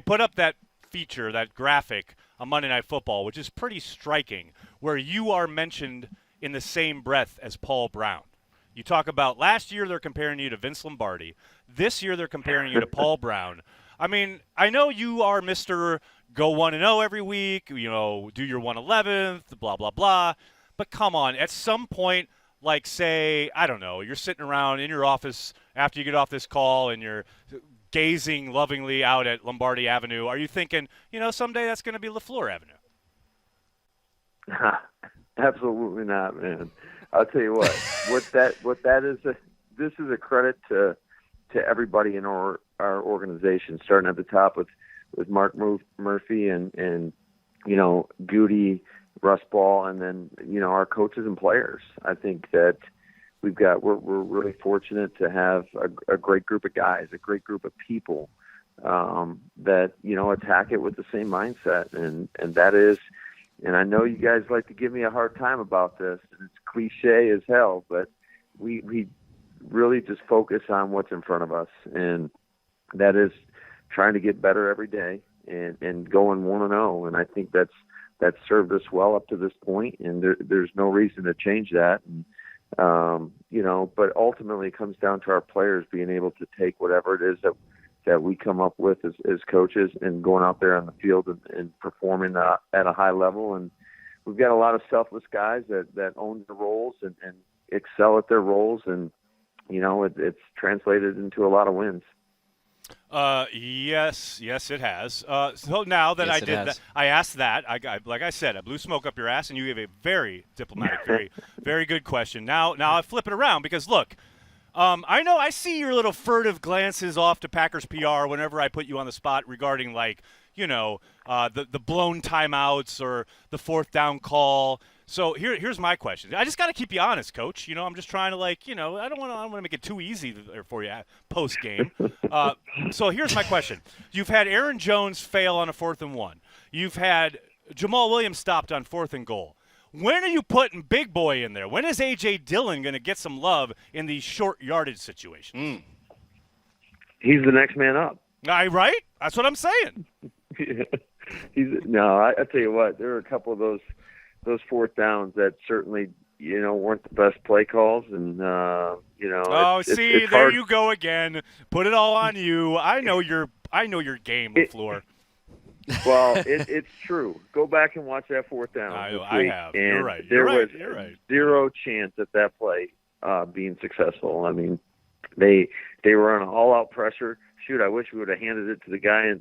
put up that feature, that graphic on Monday Night Football, which is pretty striking, where you are mentioned in the same breath as Paul Brown. You talk about last year they're comparing you to Vince Lombardi. This year they're comparing you to Paul Brown. I mean, I know you are Mr. Go 1-0 every week, do your 111th, blah, blah, blah. But come on, at some point, like say, I don't know, you're sitting around in your office after you get off this call and you're gazing lovingly out at Lombardi Avenue. Are you thinking, someday that's going to be LaFleur Avenue? Absolutely not, man. I'll tell you what that is, this is a credit to everybody in our organization, starting at the top with Mark Murphy and Goody, Russ Ball, and then our coaches and players. I think that we're really fortunate to have a great group of guys, a great group of people that attack it with the same mindset, and that is. And I know you guys like to give me a hard time about this, and it's cliche as hell, but we really just focus on what's in front of us, and that is trying to get better every day and going 1-0. And I think that's served us well up to this point, and there's no reason to change that. And, but ultimately it comes down to our players being able to take whatever it is that we come up with as coaches and going out there on the field and performing at a high level. And we've got a lot of selfless guys that own their roles and excel at their roles. And, it's translated into a lot of wins. Yes, it has. So now that I did that, I asked that. Like I said, I blew smoke up your ass, and you gave a very diplomatic, very, very good question. Now I flip it around because look, I know I see your little furtive glances off to Packers PR whenever I put you on the spot regarding the blown timeouts or the fourth down call. So here's my question. I just got to keep you honest, Coach. I'm just trying to I don't want to make it too easy for you post game. So here's my question. You've had Aaron Jones fail on a 4th and 1. You've had Jamal Williams stopped on 4th and goal. When are you putting Big Boy in there? When is A.J. Dillon going to get some love in these short yardage situations? He's the next man up. Right? That's what I'm saying. I tell you what, there are a couple of those 4th downs that certainly, weren't the best play calls. And, it's there hard. You go again. Put it all on you. I know your game, LaFleur. Well, it's true. Go back and watch that 4th down. I have. And you're right. There was You're right. Zero chance at that play being successful. I mean, they were on all-out pressure. Shoot, I wish we would have handed it to the guy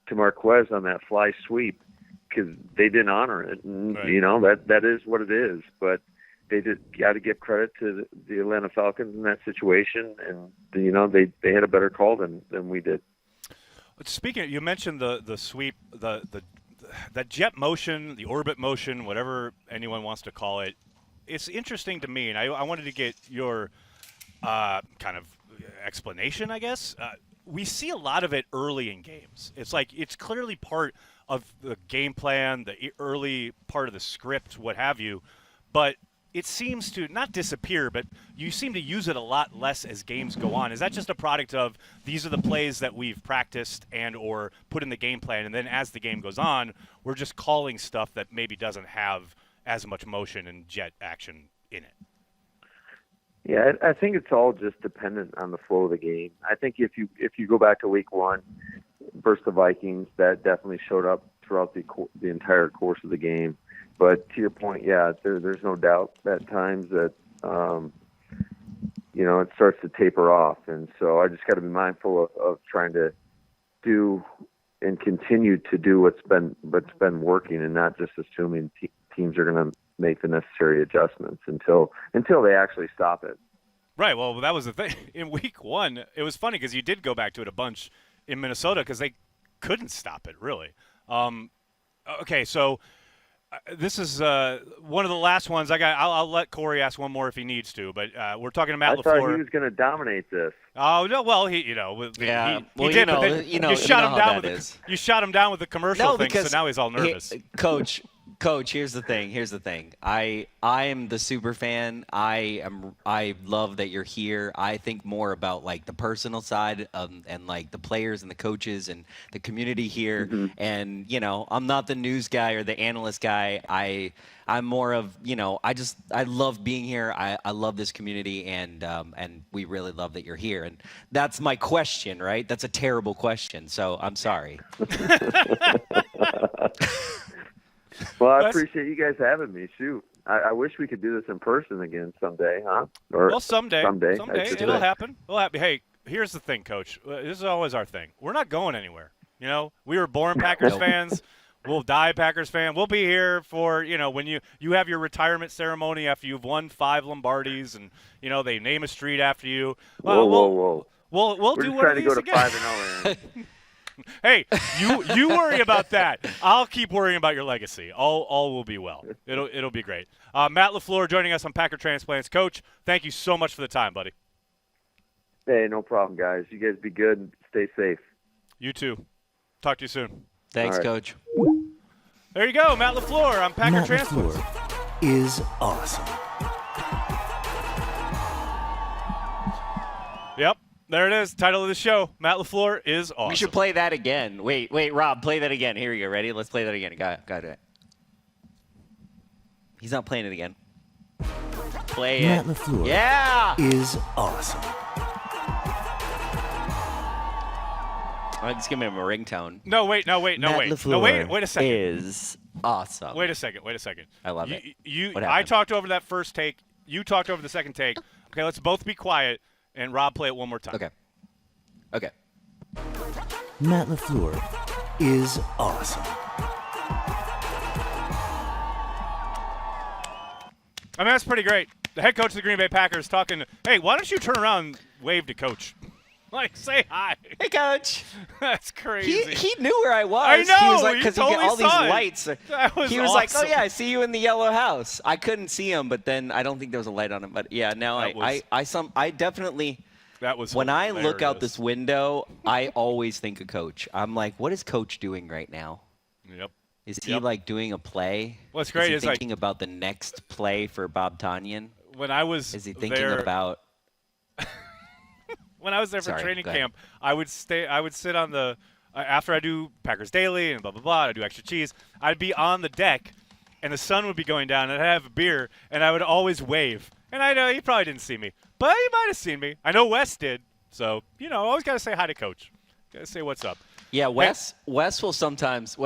to Marquez on that fly sweep, because they didn't honor it. And, right. That is what it is. But they just got to give credit to the Atlanta Falcons in that situation. And, they had a better call than we did. Speaking, you mentioned the sweep, the jet motion, the orbit motion, whatever anyone wants to call it. It's interesting to me, and I wanted to get your kind of explanation, I guess. We see a lot of it early in games. It's clearly part of the game plan, the early part of the script, what have you, but it seems to not disappear, but you seem to use it a lot less as games go on. Is that just a product of these are the plays that we've practiced and or put in the game plan, and then as the game goes on, we're just calling stuff that maybe doesn't have as much motion and jet action in it? Yeah, I think it's all just dependent on the flow of the game. I think if you go back to week 1 versus the Vikings, that definitely showed up throughout the entire course of the game. But to your point, yeah, there's no doubt at times that it starts to taper off, and so I just got to be mindful of trying to do and continue to do what's been working, and not just assuming teams are going to make the necessary adjustments until they actually stop it. Right. Well, that was the thing in week 1. It was funny because you did go back to it a bunch in Minnesota because they couldn't stop it really. Okay, so. This is one of the last ones. I'll let Corey ask one more if he needs to, but we're talking to Matt LaFleur. I thought he was going to dominate this. Oh no! Well, he did, but then you shot him down with the commercial thing, so now he's all nervous. Coach, Coach, here's the thing. I am the super fan. I love that you're here. I think more about like the personal side and like the players and the coaches and the community here. Mm-hmm. And I'm not the news guy or the analyst guy. I'm more of I love being here. I love this community, and we really love that you're here. And that's my question, right? That's a terrible question, so I'm sorry. Well, I appreciate you guys having me. Shoot, I wish we could do this in person again someday, huh? Or someday it'll happen. Hey, here's the thing, Coach. This is always our thing. We're not going anywhere. We were born Packers fans. We'll die Packers fan. We'll be here for, when you have your retirement ceremony after you've won 5 Lombardis and, they name a street after you. Whoa. We'll We're do just one trying of to these go to again. 5-0, Aaron. Hey, you worry about that. I'll keep worrying about your legacy. All will be well. It'll be great. Matt LaFleur joining us on Packer Transplants. Coach, thank you so much for the time, buddy. Hey, no problem, guys. You guys be good and stay safe. You too. Talk to you soon. Thanks, All right. Coach. There you go, Matt LaFleur on Packer Matt Transplants. LaFleur is awesome. Yep, there it is. Title of the show, Matt LaFleur is awesome. We should play that again. Wait, Rob, play that again. Here we go. Ready? Let's play that again. Got it. He's not playing it again. Play Matt it. LaFleur Yeah! is awesome. I'm just giving him a ringtone. No, wait. Matt Wait a second. Is awesome. Wait a second. I love it. What I happened? talked over that first take. You talked over the second take. Okay, let's both be quiet, and Rob, play it one more time. Okay. Matt LaFleur is awesome. I mean, that's pretty great. The head coach of the Green Bay Packers talking, hey, why don't you turn around and wave to Coach? Like, say hi. Hey, Coach. That's crazy. He knew where I was. I know. He was like, You because totally you get all these saw it. lights. That was he was like, oh, awesome. yeah, I see you in the yellow house. I couldn't see him, but then I don't think there was a light on him. But, yeah, now I definitely – That was when I look out hilarious. this window, I always think of Coach. I'm like, what is Coach doing right now? Yep. Is he, Yep. like, doing a play? What's great is is, he like- thinking about the next play for Bob Tonyan? When I was Is he thinking there, about – when I was there for Sorry, training go ahead. camp, I would sit on the after I do Packers Daily and blah blah blah. I do extra cheese. I'd be on the deck, and the sun would be going down, and I'd have a beer, and I would always wave. And I know he probably didn't see me, but he might have seen me. I know Wes did. So always got to say hi to Coach. Got to say what's up. Yeah, Wes sometimes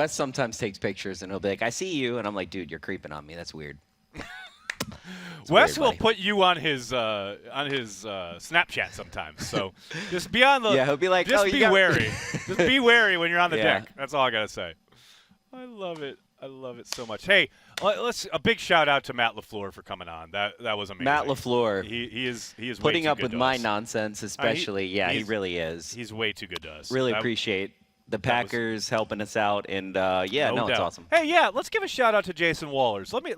takes pictures, and he'll be like, I see you. And I'm like, dude, you're creeping on me. That's weird. Wes weird, will buddy. put you on his Snapchat sometimes. So just be on the Yeah, he'll be like, just oh, you be got- wary. Just be wary when you're on the Yeah. deck. That's all I gotta say. I love it. I love it so much. Hey, let's a big shout out to Matt LaFleur for coming on. That was amazing. Matt LaFleur. He is way Putting too up good with to my us. nonsense, especially. He he's- really is. He's way too good to us. Really That- appreciate the was- Packers helping us out, and it's doubt. awesome. Hey, yeah, let's give a shout out to Jason Wallers. Let me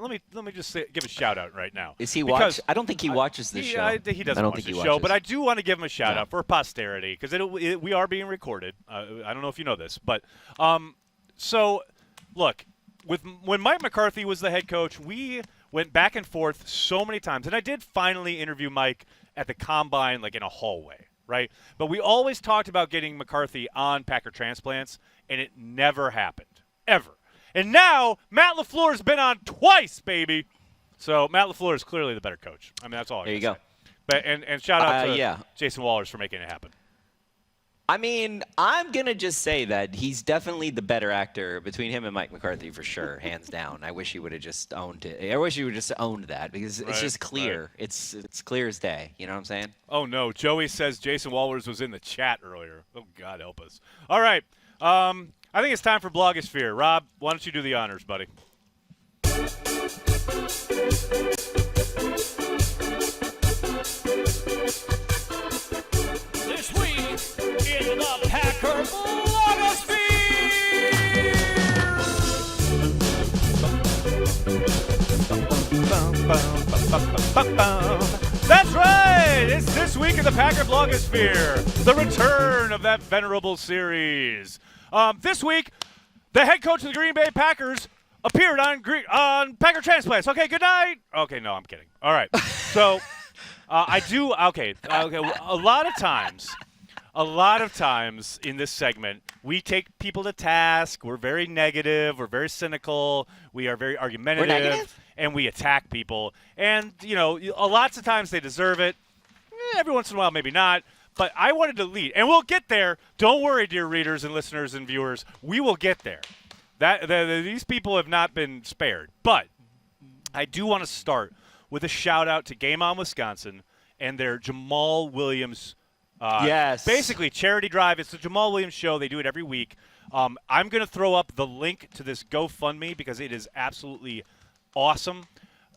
just give a shout out right now. Is he Because watch? I don't think he watches this show. He doesn't I don't watch think the he show, watches. but I do want to give him a shout No. out for posterity because we are being recorded. I don't know if you know this, but so look, when Mike McCarthy was the head coach, we went back and forth so many times, and I did finally interview Mike at the combine, like in a hallway, right? But we always talked about getting McCarthy on Packer Transplants, and it never happened, ever. And now Matt LaFleur's been on twice, baby. So Matt LaFleur is clearly the better coach. I mean, that's all. There you go. But and shout out to yeah. Jason Wallers for making it happen. I mean, I'm going to just say that he's definitely the better actor between him and Mike McCarthy for sure, hands down. I wish he would have just owned it. I wish he would have just owned that because it's Right, just clear. right. It's clear as day. You know what I'm saying? Oh, no. Joey says Jason Wallers was in the chat earlier. Oh, God help us. All right. I think it's time for Blogosphere. Rob, why don't you do the honors, buddy? This week in the Packer Blogosphere. That's right! It's this week in the Packer Blogosphere, the return of that venerable series. This week, the head coach of the Green Bay Packers appeared on Packer Transplants. Okay, good night. Okay, no, I'm kidding. All right. So I do. Okay. A lot of times in this segment, we take people to task. We're very negative. We're very cynical. We are very argumentative, and we attack people. And lots of times they deserve it. Every once in a while, maybe not. But I wanted to lead, and we'll get there. Don't worry, dear readers and listeners and viewers. We will get there. These people have not been spared. But I do want to start with a shout-out to Game On Wisconsin and their Jamal Williams yes. Basically, charity drive. It's the Jamal Williams show. They do it every week. I'm going to throw up the link to this GoFundMe because it is absolutely awesome.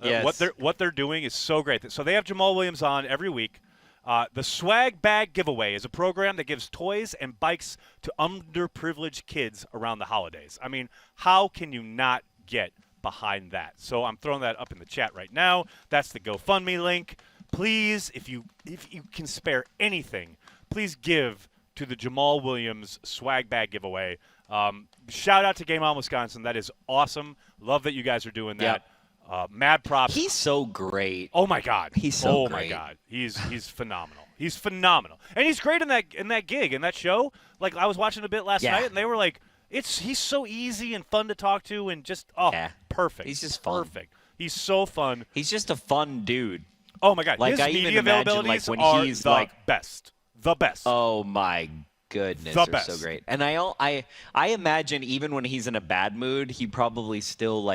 Yes. What they're doing is so great. So they have Jamal Williams on every week. The Swag Bag Giveaway is a program that gives toys and bikes to underprivileged kids around the holidays. I mean, how can you not get behind that? So I'm throwing that up in the chat right now. That's the GoFundMe link. Please, if you can spare anything, please give to the Jamal Williams Swag Bag Giveaway. Shout out to Game On Wisconsin. That is awesome. Love that you guys are doing that. Yep. Mad props. He's so great. Oh my God. He's so great. Oh my God. He's phenomenal. He's phenomenal. And he's great in that gig, in that show. Like I was watching a bit last night and they were like, he's so easy and fun to talk to and just perfect. He's just fun. Perfect. He's so fun. He's just a fun dude. Oh my God. Like his I media even imagine availabilities when are he's the best. The best. Oh my goodness, The they're best. so great. And I imagine even when he's in a bad mood, he probably still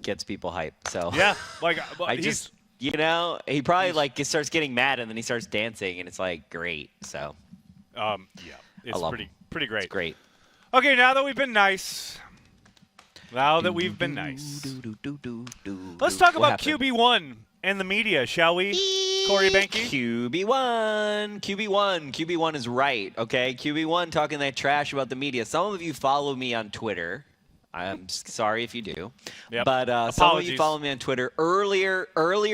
gets people hyped. So yeah, he probably starts getting mad and then he starts dancing and it's great. So it's pretty great. It's great. Okay, now that we've been nice, let's talk about QB1 and the media, shall we? Corey Behnke? QB1 is right, okay? QB1 talking that trash about the media. Some of you follow me on Twitter. I'm sorry if you do. Yep. But some of you follow me on Twitter earlier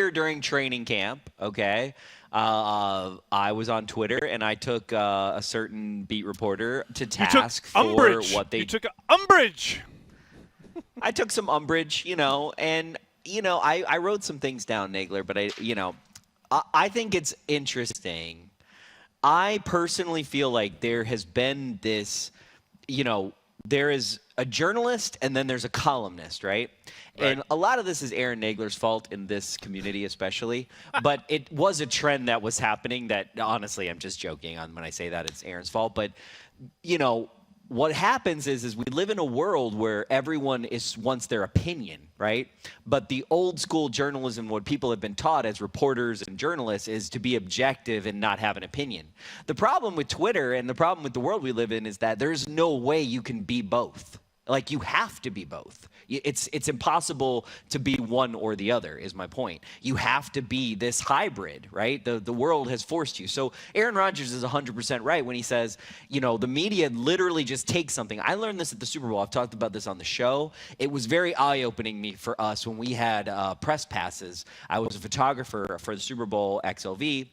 during training camp, okay? I was on Twitter, and I took a certain beat reporter to task for what they... You took umbrage! I took some umbrage, and... I wrote some things down, Nagler, but I think it's interesting. I personally feel like there has been this, there is a journalist and then there's a columnist, right? And a lot of this is Aaron Nagler's fault in this community especially, but it was a trend that was happening that, honestly, I'm just joking when I say that it's Aaron's fault, but, what happens is we live in a world where everyone wants their opinion, right? But the old school journalism, what people have been taught as reporters and journalists, is to be objective and not have an opinion. The problem with Twitter and the problem with the world we live in is that there's no way you can be both. You have to be both. It's impossible to be one or the other, is my point. You have to be this hybrid, right? The world has forced you. So Aaron Rodgers is 100% right when he says, the media literally just takes something. I learned this at the Super Bowl. I've talked about this on the show. It was very eye-opening for us when we had press passes. I was a photographer for the Super Bowl XLV.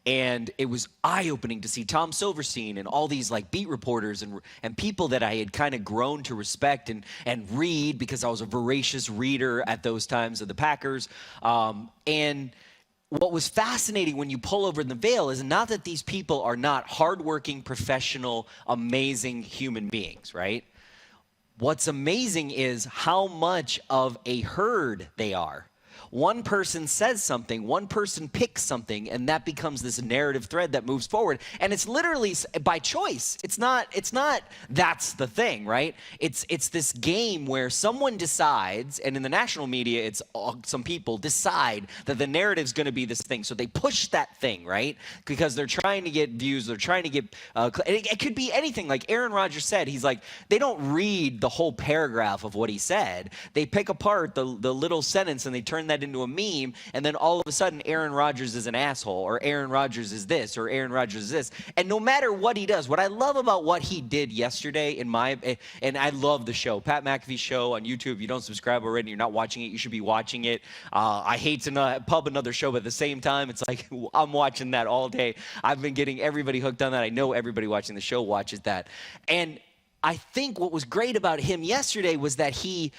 And it was eye-opening to see Tom Silverstein and all these beat reporters and people that I had kind of grown to respect and read because I was a voracious reader at those times of the Packers. And what was fascinating when you pull over the veil is not that these people are not hardworking, professional, amazing human beings, right? What's amazing is how much of a herd they are. One person says something, one person picks something, and that becomes this narrative thread that moves forward. And it's literally by choice. It's not that's the thing, right? It's this game where someone decides, and in the national media, it's some people decide that the narrative's going to be this thing. So they push that thing, right? Because they're trying to get views, they're trying to get, it could be anything. Like Aaron Rodgers said, he's like, they don't read the whole paragraph of what he said. They pick apart the little sentence and they turn that into a meme, and then all of a sudden Aaron Rodgers is an asshole, or Aaron Rodgers is this, or Aaron Rodgers is this. And no matter what he does, what I love about what he did yesterday and I love the show, Pat McAfee's show on YouTube. If you don't subscribe already, you're not watching it, you should be watching it. I hate to pub another show, but at the same time, it's like I'm watching that all day. I've been getting everybody hooked on that. I know everybody watching the show watches that. And I think what was great about him yesterday was that he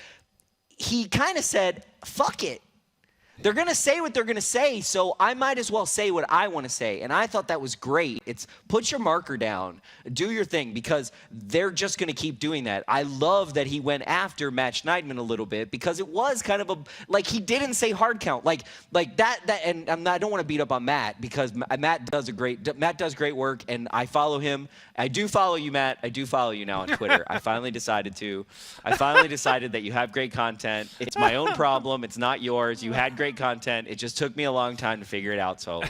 kind of said, fuck it. They're going to say what they're going to say, so I might as well say what I want to say. And I thought that was great. It's put your marker down, do your thing, because they're just going to keep doing that. I love that he went after Matt Schneidman a little bit, because it was kind of like he didn't say hard count. Like that and I don't want to beat up on Matt, because Matt does great work, and I follow him. I do follow you, Matt. I do follow you now on Twitter. I finally decided that you have great content. It's my own problem. It's not yours. You had great content. It just took me a long time to figure it out. So,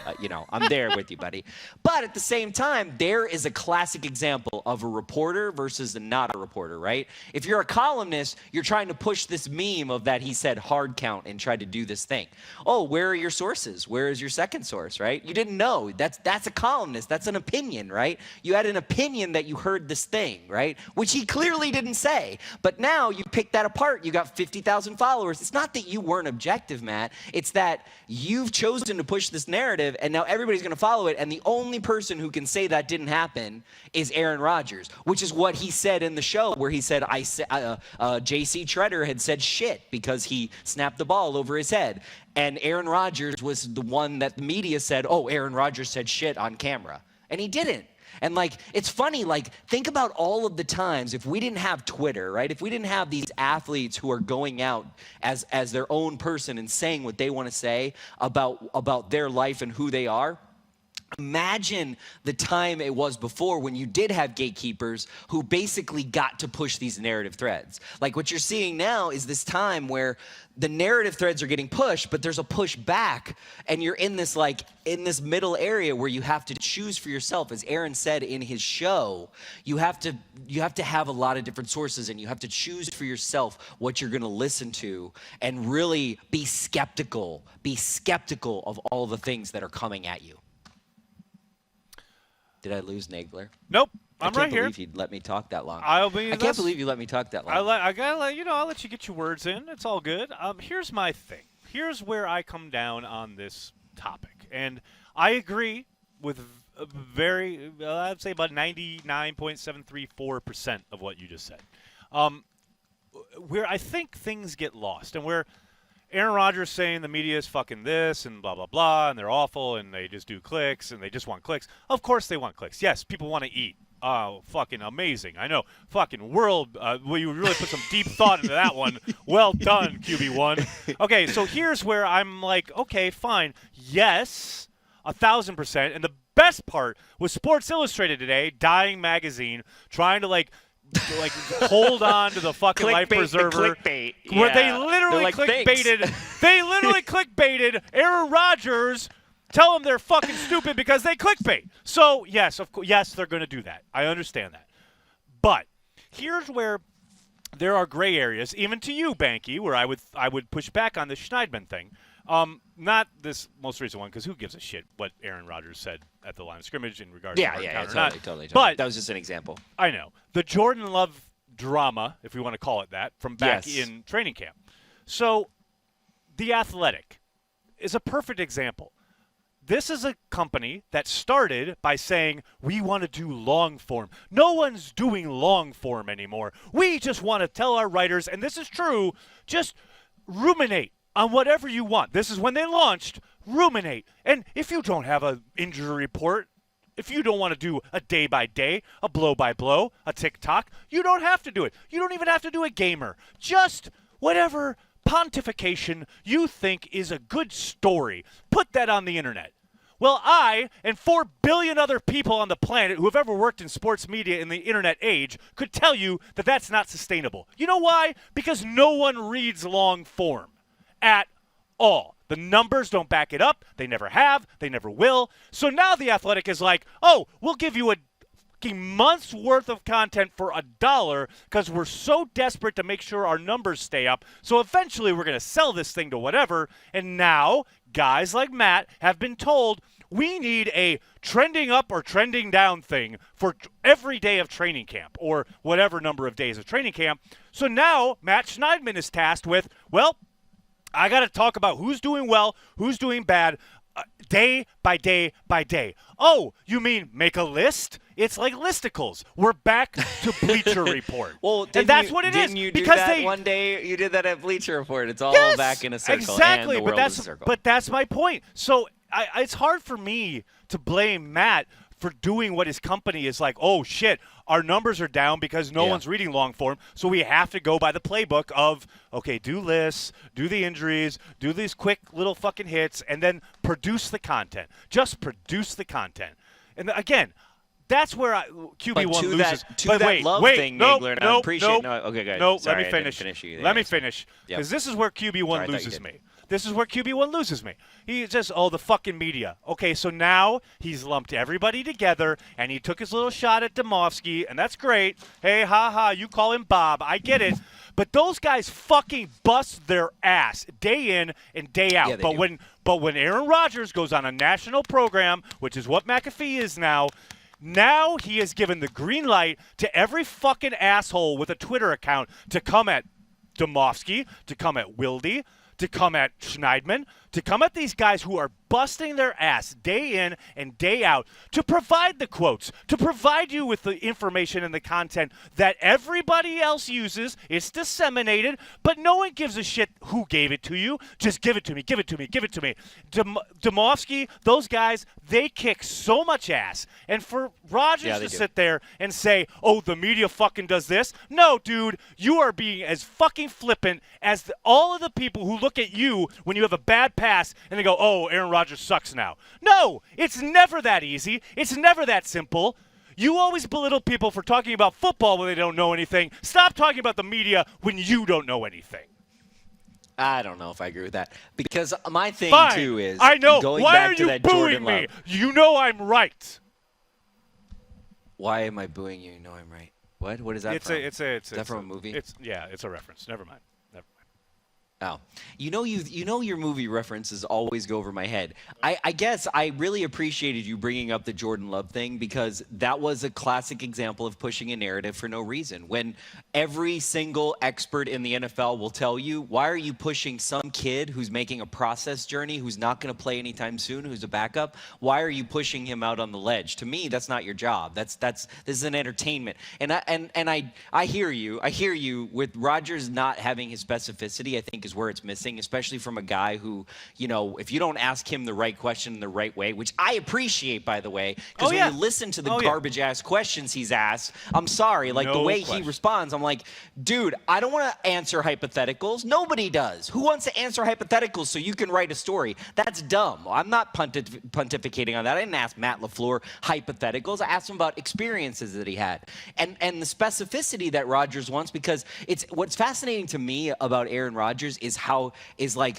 I'm there with you, buddy. But at the same time, there is a classic example of a reporter versus not a reporter, right? If you're a columnist, you're trying to push this meme of that he said hard count and tried to do this thing. Oh, where are your sources? Where is your second source, right? You didn't know. That's a columnist. That's an opinion, right? You had an opinion that you heard this thing, right? Which he clearly didn't say. But now you pick that apart. You got 50,000 followers. It's not that you weren't objective, Matt. It's that you've chosen to push this narrative, and now everybody's going to follow it, and the only person who can say that didn't happen is Aaron Rodgers, which is what he said in the show, where he said, J.C. Treader had said shit because he snapped the ball over his head. And Aaron Rodgers was the one that the media said, oh, Aaron Rodgers said shit on camera. And he didn't. And it's funny, think about all of the times if we didn't have Twitter, right? If we didn't have these athletes who are going out as their own person and saying what they want to say about their life and who they are. Imagine the time it was before when you did have gatekeepers who basically got to push these narrative threads. Like what you're seeing now is this time where the narrative threads are getting pushed, but there's a push back, and you're in this middle area where you have to choose for yourself. As Aaron said in his show, you have to have a lot of different sources, and you have to choose for yourself what you're going to listen to, and really be skeptical of all the things that are coming at you. Did I lose Nagler? Nope. I'm right here. I can't believe you'd let me talk that long. I can't believe you let me talk that long. I gotta let I'll let you get your words in. It's all good. Here's my thing. Here's where I come down on this topic, and I agree with I'd say about 99.734% of what you just said. Where I think things get lost, and where Aaron Rodgers saying the media is fucking this and blah, blah, blah, and they're awful and they just do clicks and they just want clicks. Of course they want clicks. Yes, people want to eat. Oh, fucking amazing. I know. Fucking world. Well, you really put some deep thought into that one. Well done, QB1. Okay, so here's where I'm like, okay, fine. Yes, 1,000%. And the best part was Sports Illustrated today, dying magazine, trying to hold on to the fucking life preserver. Clickbait. Where they literally clickbaited. They literally clickbaited Aaron Rodgers. Tell them they're fucking stupid because they clickbait. So yes, of course, yes, they're going to do that. I understand that. But here's where there are gray areas, even to you, Behnke, where I would push back on the Schneidman thing. Not this most recent one, because who gives a shit what Aaron Rodgers said at the line of scrimmage in regards to totally. But that was just an example. I know. The Jordan Love drama, if we want to call it that, from back in training camp. So The Athletic is a perfect example. This is a company that started by saying, we want to do long form. No one's doing long form anymore. We just want to tell our writers, and this is true, just ruminate on whatever you want. This is when they launched, ruminate. And if you don't have an injury report, if you don't want to do a day-by-day, a blow-by-blow, a tick-tock, you don't have to do it. You don't even have to do a gamer. Just whatever pontification you think is a good story. Put that on the internet. Well, I and 4 billion other people on the planet who have ever worked in sports media in the internet age could tell you that that's not sustainable. You know why? Because no one reads long form at all. The numbers don't back it up. They never have. They never will. So now The Athletic is like, oh, we'll give you a month's worth of content for $1 because we're so desperate to make sure our numbers stay up. So eventually we're going to sell this thing to whatever. And now guys like Matt have been told we need a trending up or trending down thing for every day of training camp or whatever number of days of training camp. So now Matt Schneidman is tasked with, well, I got to talk about who's doing well, who's doing bad. day by day by day. Oh, you mean make a list? It's like listicles. We're back to Bleacher Report. Well, and that's what it is. Didn't you do because that one day? You did that at Bleacher Report. It's all yes, back in a circle. Exactly, and the but world is a circle. But that's my point. So it's hard for me to blame Matt for doing what his company is like. Oh shit, our numbers are down because no one's reading long form, so we have to go by the playbook of okay, do lists, do the injuries, do these quick little fucking hits, and then produce the content. Just produce the content. And again, that's where QB1 loses. But that love thing, Nagler, and I appreciate. No, okay, good. No, Sorry, let me finish. Let me finish, because this is where QB1 loses me. This is where QB1 loses me. He just, the fucking media. Okay, so now he's lumped everybody together, and he took his little shot at Demovsky, and that's great. Hey, ha, you call him Bob. I get it. But those guys fucking bust their ass day in and day out. Yeah, but when Aaron Rodgers goes on a national program, which is what McAfee is now he has given the green light to every fucking asshole with a Twitter account to come at Demovsky, to come at Wilde, to come at Schneidman, to come at these guys who are busting their ass day in and day out to provide the quotes, to provide you with the information and the content that everybody else uses. It's disseminated, but no one gives a shit who gave it to you. Just give it to me, give it to me, give it to me. Demovsky, those guys, they kick so much ass. And for Rodgers to sit there and say, oh, the media fucking does this. No, dude, you are being as fucking flippant as all of the people who look at you when you have a bad pass and they go, oh, Aaron Rodgers sucks now. No, it's never that easy. It's never that simple. You always belittle people for talking about football when they don't know anything. Stop talking about the media when you don't know anything. I don't know if I agree with that. Because my thing, too, is I know. Going Why back are to you that booing Jordan me? Love. You know I'm right. Why am I booing you? You know I'm right. What? What is that from? Is that from a movie? It's a reference. Never mind. Oh, you know your movie references always go over my head. I guess I really appreciated you bringing up the Jordan Love thing because that was a classic example of pushing a narrative for no reason. When every single expert in the NFL will tell you, why are you pushing some kid who's making a process journey, who's not going to play anytime soon, who's a backup? Why are you pushing him out on the ledge? To me, that's not your job. This is an entertainment. And I hear you. I hear you with Rodgers not having his specificity. I think is where it's missing, especially from a guy who, if you don't ask him the right question in the right way, which I appreciate, by the way, because when you listen to the garbage-ass questions he's asked, I'm sorry, the way he responds, I'm like, dude, I don't want to answer hypotheticals. Nobody does. Who wants to answer hypotheticals so you can write a story? That's dumb. I'm not pontificating on that. I didn't ask Matt LaFleur hypotheticals. I asked him about experiences that he had. And the specificity that Rodgers wants, because what's fascinating to me about Aaron Rodgers is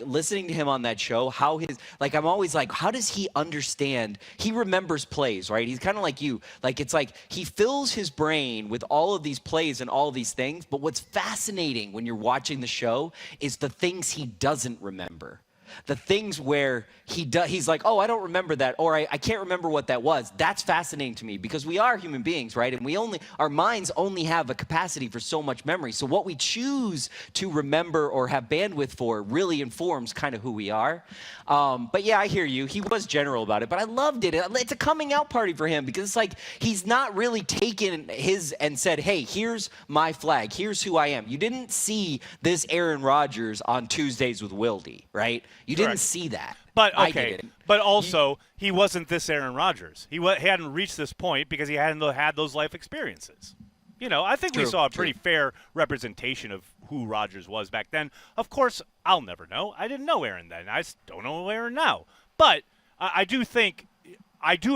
listening to him on that show, I'm always like, how does he understand? He remembers plays, right? He's kind of like you. It's like he fills his brain with all of these plays and all of these things. But what's fascinating when you're watching the show is the things he doesn't remember. The things where he's like, oh, I don't remember that, or I can't remember what that was. That's fascinating to me because we are human beings, right? And our minds only have a capacity for so much memory. So what we choose to remember or have bandwidth for really informs kind of who we are. But yeah, I hear you. He was general about it, but I loved it. It's a coming out party for him because it's like he's not really taken his and said, hey, here's my flag. Here's who I am. You didn't see this Aaron Rodgers on Tuesdays with Wilde, right? You didn't see that. But okay, but also he wasn't this Aaron Rodgers. He hadn't reached this point because he hadn't had those life experiences. I think we saw a pretty fair representation of who Rodgers was back then. Of course, I'll never know. I didn't know Aaron then. I don't know Aaron now. But I do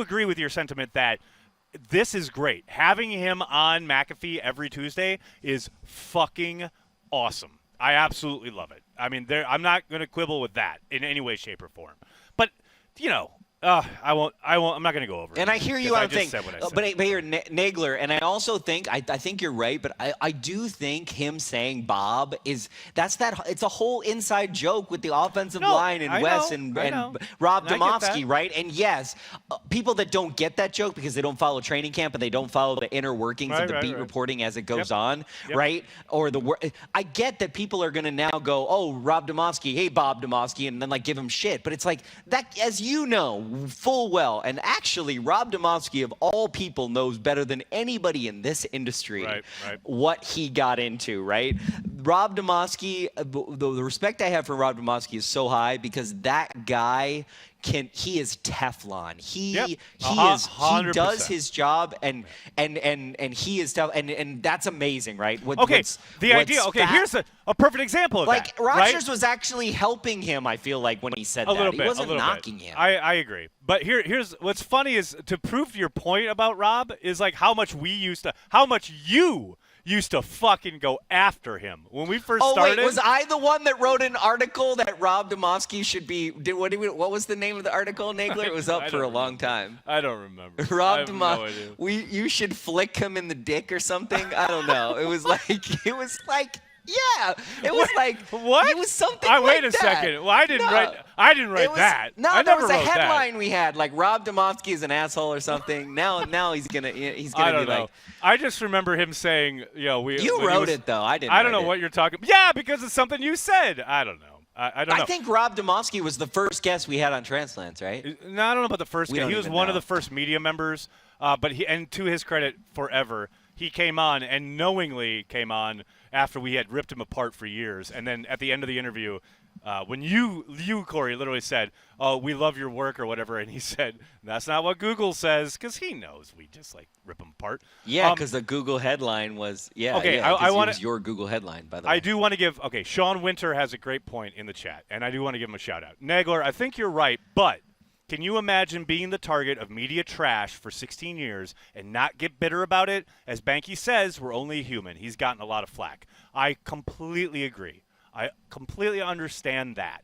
agree with your sentiment that this is great. Having him on McAfee every Tuesday is fucking awesome. I absolutely love it. I mean, I'm not going to quibble with that in any way, shape, or form. But, I won't. I'm not going to go over it. And I hear you I on the just thing. said what I said. But here, Nagler, and I also think, I think you're right, but I do think him saying Bob it's a whole inside joke with the offensive line and Wes and Rob Domofsky, right? And yes, people that don't get that joke because they don't follow training camp and they don't follow the inner workings of the beat reporting as it goes on, right? Or I get that people are going to now go, oh, Rob Domofsky, hey, Bob Domofsky, and then like give him shit. But it's like that, as you know full well, and actually Rob Domofsky of all people knows better than anybody in this industry what he got into, right? Rob Domofsky, the respect I have for Rob Domofsky is so high because that guy he is Teflon. He does his job and he is tough and that's amazing, right? Here's a perfect example of that. Like Rodgers right? was actually helping him, I feel like, when he said that. He wasn't knocking him. I agree. But here's what's funny is to prove your point about Rob is like how much you used to fucking go after him when we first started. Wait, was I the one that wrote an article that Rob Domofsky should be? What was the name of the article, Nagler? It was up for a long time. I don't remember. Rob Domofsky. You should flick him in the dick or something. I don't know. It was like. Yeah, it was like what? It was something like that. Wait a second. Well, I didn't write that. No, there was a headline we had like Rob Domofsky is an asshole or something. Now he's gonna be like. I just remember him saying, You wrote it though. I didn't. I don't know what you're talking. Yeah, because it's something you said. I don't know. I don't know. I think Rob Domofsky was the first guest we had on Transplants, right? No, I don't know about the first guest. He was one of the first media members. But to his credit, forever he came on and knowingly came on after we had ripped him apart for years. And then at the end of the interview, when you Corey, literally said, oh, we love your work or whatever, and he said, that's not what Google says, because he knows we just, like, rip them apart. Yeah, because the Google headline was, okay, it was your Google headline, by the way. I do want to give, Sean Winter has a great point in the chat, and I do want to give him a shout-out. Nagler, I think you're right, but can you imagine being the target of media trash for 16 years and not get bitter about it? As Behnke says, we're only human. He's gotten a lot of flack. I completely agree. I completely understand that.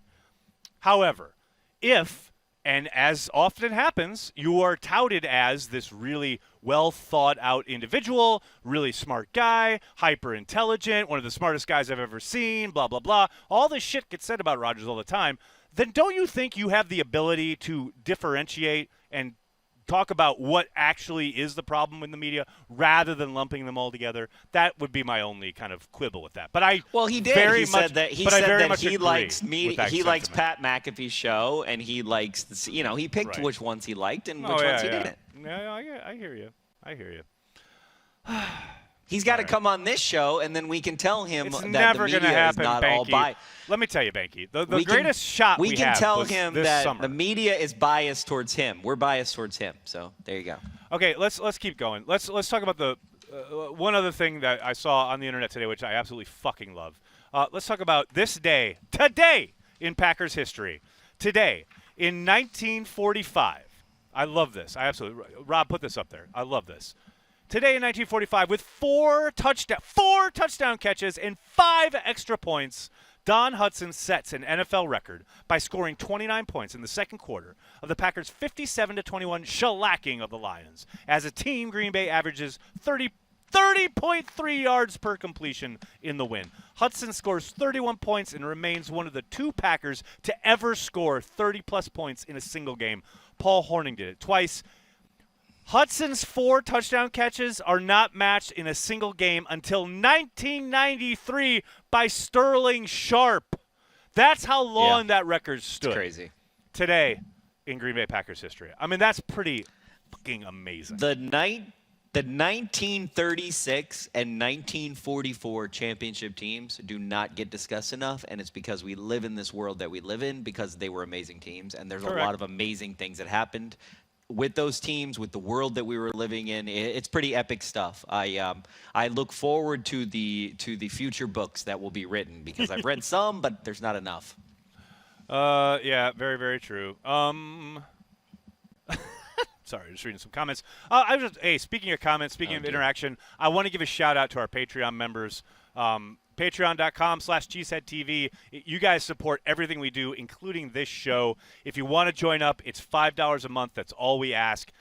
However, if, and as often happens, you are touted as this really well-thought-out individual, really smart guy, hyper-intelligent, one of the smartest guys I've ever seen, blah, blah, blah, all this shit gets said about Rodgers all the time, then don't you think you have the ability to differentiate and talk about what actually is the problem in the media rather than lumping them all together? That would be my only kind of quibble with that. But he did. He said that he likes media. He likes Pat McAfee's show, and he likes he picked which ones he liked and which ones he didn't. Yeah, I hear you. He's got to come on this show, and then we can tell him it's that never the media gonna happen, is not Behnke. all biased. Let me tell you, Behnke, the greatest shot we can have tell was him this that summer. the media is biased towards him. We're biased towards him. So there you go. Okay, let's keep going. Let's talk about the one other thing that I saw on the internet today, which I absolutely fucking love. Let's talk about this day, today in Packers history. Today in 1945. I love this. Rob, put this up there. I love this. Today in 1945, with four touchdown catches and 5 extra points, Don Hutson sets an NFL record by scoring 29 points in the second quarter of the Packers' 57-21 shellacking of the Lions. As a team, Green Bay averages 30.3 yards per completion in the win. Hutson scores 31 points and remains one of the 2 Packers to ever score 30-plus points in a single game. Paul Hornung did it twice. Hutson's 4 touchdown catches are not matched in a single game until 1993 by Sterling Sharp. That's how long that record stood. It's crazy. Today in Green Bay Packers history. I mean, that's pretty fucking amazing. The 1936 and 1944 championship teams do not get discussed enough, and it's because we live in this world that we live in because they were amazing teams, and there's a lot of amazing things that happened with those teams, with the world that we were living in. It's pretty epic stuff. I look forward to the future books that will be written because I've read some, but there's not enough. Yeah, very, very true. Sorry, just reading some comments. Speaking of comments, speaking of interaction, I want to give a shout out to our Patreon members. Patreon.com/CheeseheadTV. You guys support everything we do, including this show. If you want to join up, it's $5 a month. That's all we ask.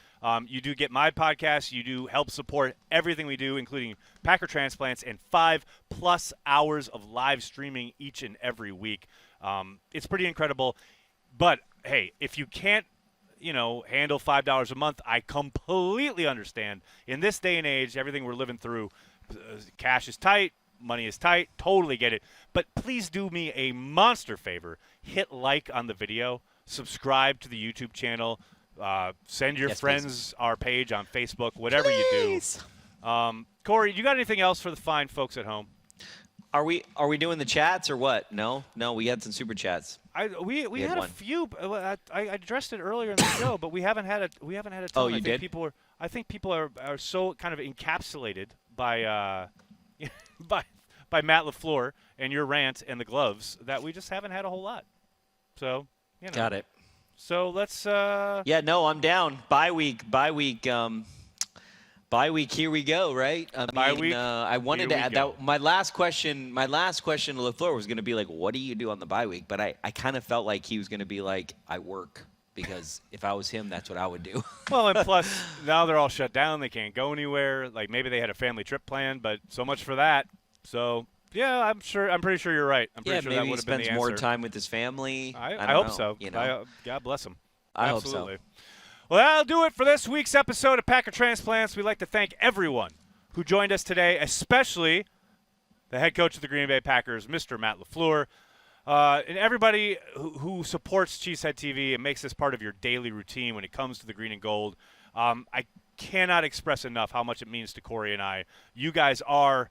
You do get my podcast. You do help support everything we do, including Packer Transplants and 5+ hours of live streaming each and every week. It's pretty incredible. But, hey, if you can't, handle $5 a month, I completely understand. In this day and age, everything we're living through, cash is tight, money is tight, totally get it. But please do me a monster favor. Hit like on the video, subscribe to the YouTube channel, send your friends our page on Facebook, whatever you do. Corey, you got anything else for the fine folks at home? Are we doing the chats or what? No, we had some super chats. We had a few. I addressed it earlier in the show, but we haven't had a ton. Oh, you did? I think people are so kind of encapsulated by by Matt LaFleur and your rant and the gloves that we just haven't had a whole lot. So Got it. So let's. Yeah, no, I'm down. Bye week. Here we go. Right. Bye week. I wanted to add that. My last question to LaFleur was going to be like, "What do you do on the bye week?" But I kind of felt like he was going to be like, "I work," because if I was him, that's what I would do. Well, and plus now they're all shut down. They can't go anywhere. Like maybe they had a family trip planned, but so much for that. So yeah, I'm pretty sure you're right. I'm pretty sure that would have been the answer. Maybe he spends more time with his family. I hope so. God bless him. I Absolutely. hope so. Well, that'll do it for this week's episode of Packer Transplants. We'd like to thank everyone who joined us today, especially the head coach of the Green Bay Packers, Mr. Matt LaFleur, and everybody who supports Cheesehead TV and makes this part of your daily routine when it comes to the green and gold. I cannot express enough how much it means to Corey and I. You guys are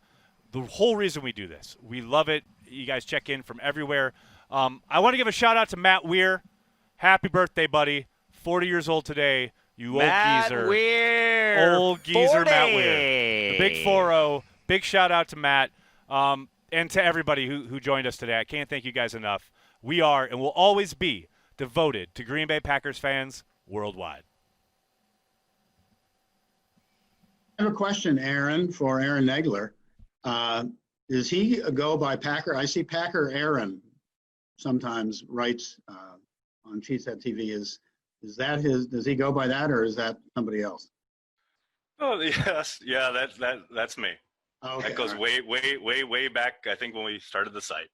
the whole reason we do this. We love it. You guys check in from everywhere. I want to give a shout-out to Matt Weir. Happy birthday, buddy. 40 years old today, you Matt old geezer. Weir. Old geezer 40. Matt Weir. The big 4-0. Big shout-out to Matt and to everybody who joined us today. I can't thank you guys enough. We are and will always be devoted to Green Bay Packers fans worldwide. I have a question, Aaron, for Aaron Nagler. Does he go by Packer? I see Packer Aaron sometimes writes on Cheesehead TV. Is that his? Does he go by that, or is that somebody else? Oh yes, yeah, that's me. Okay, That goes way back. I think when we started the site.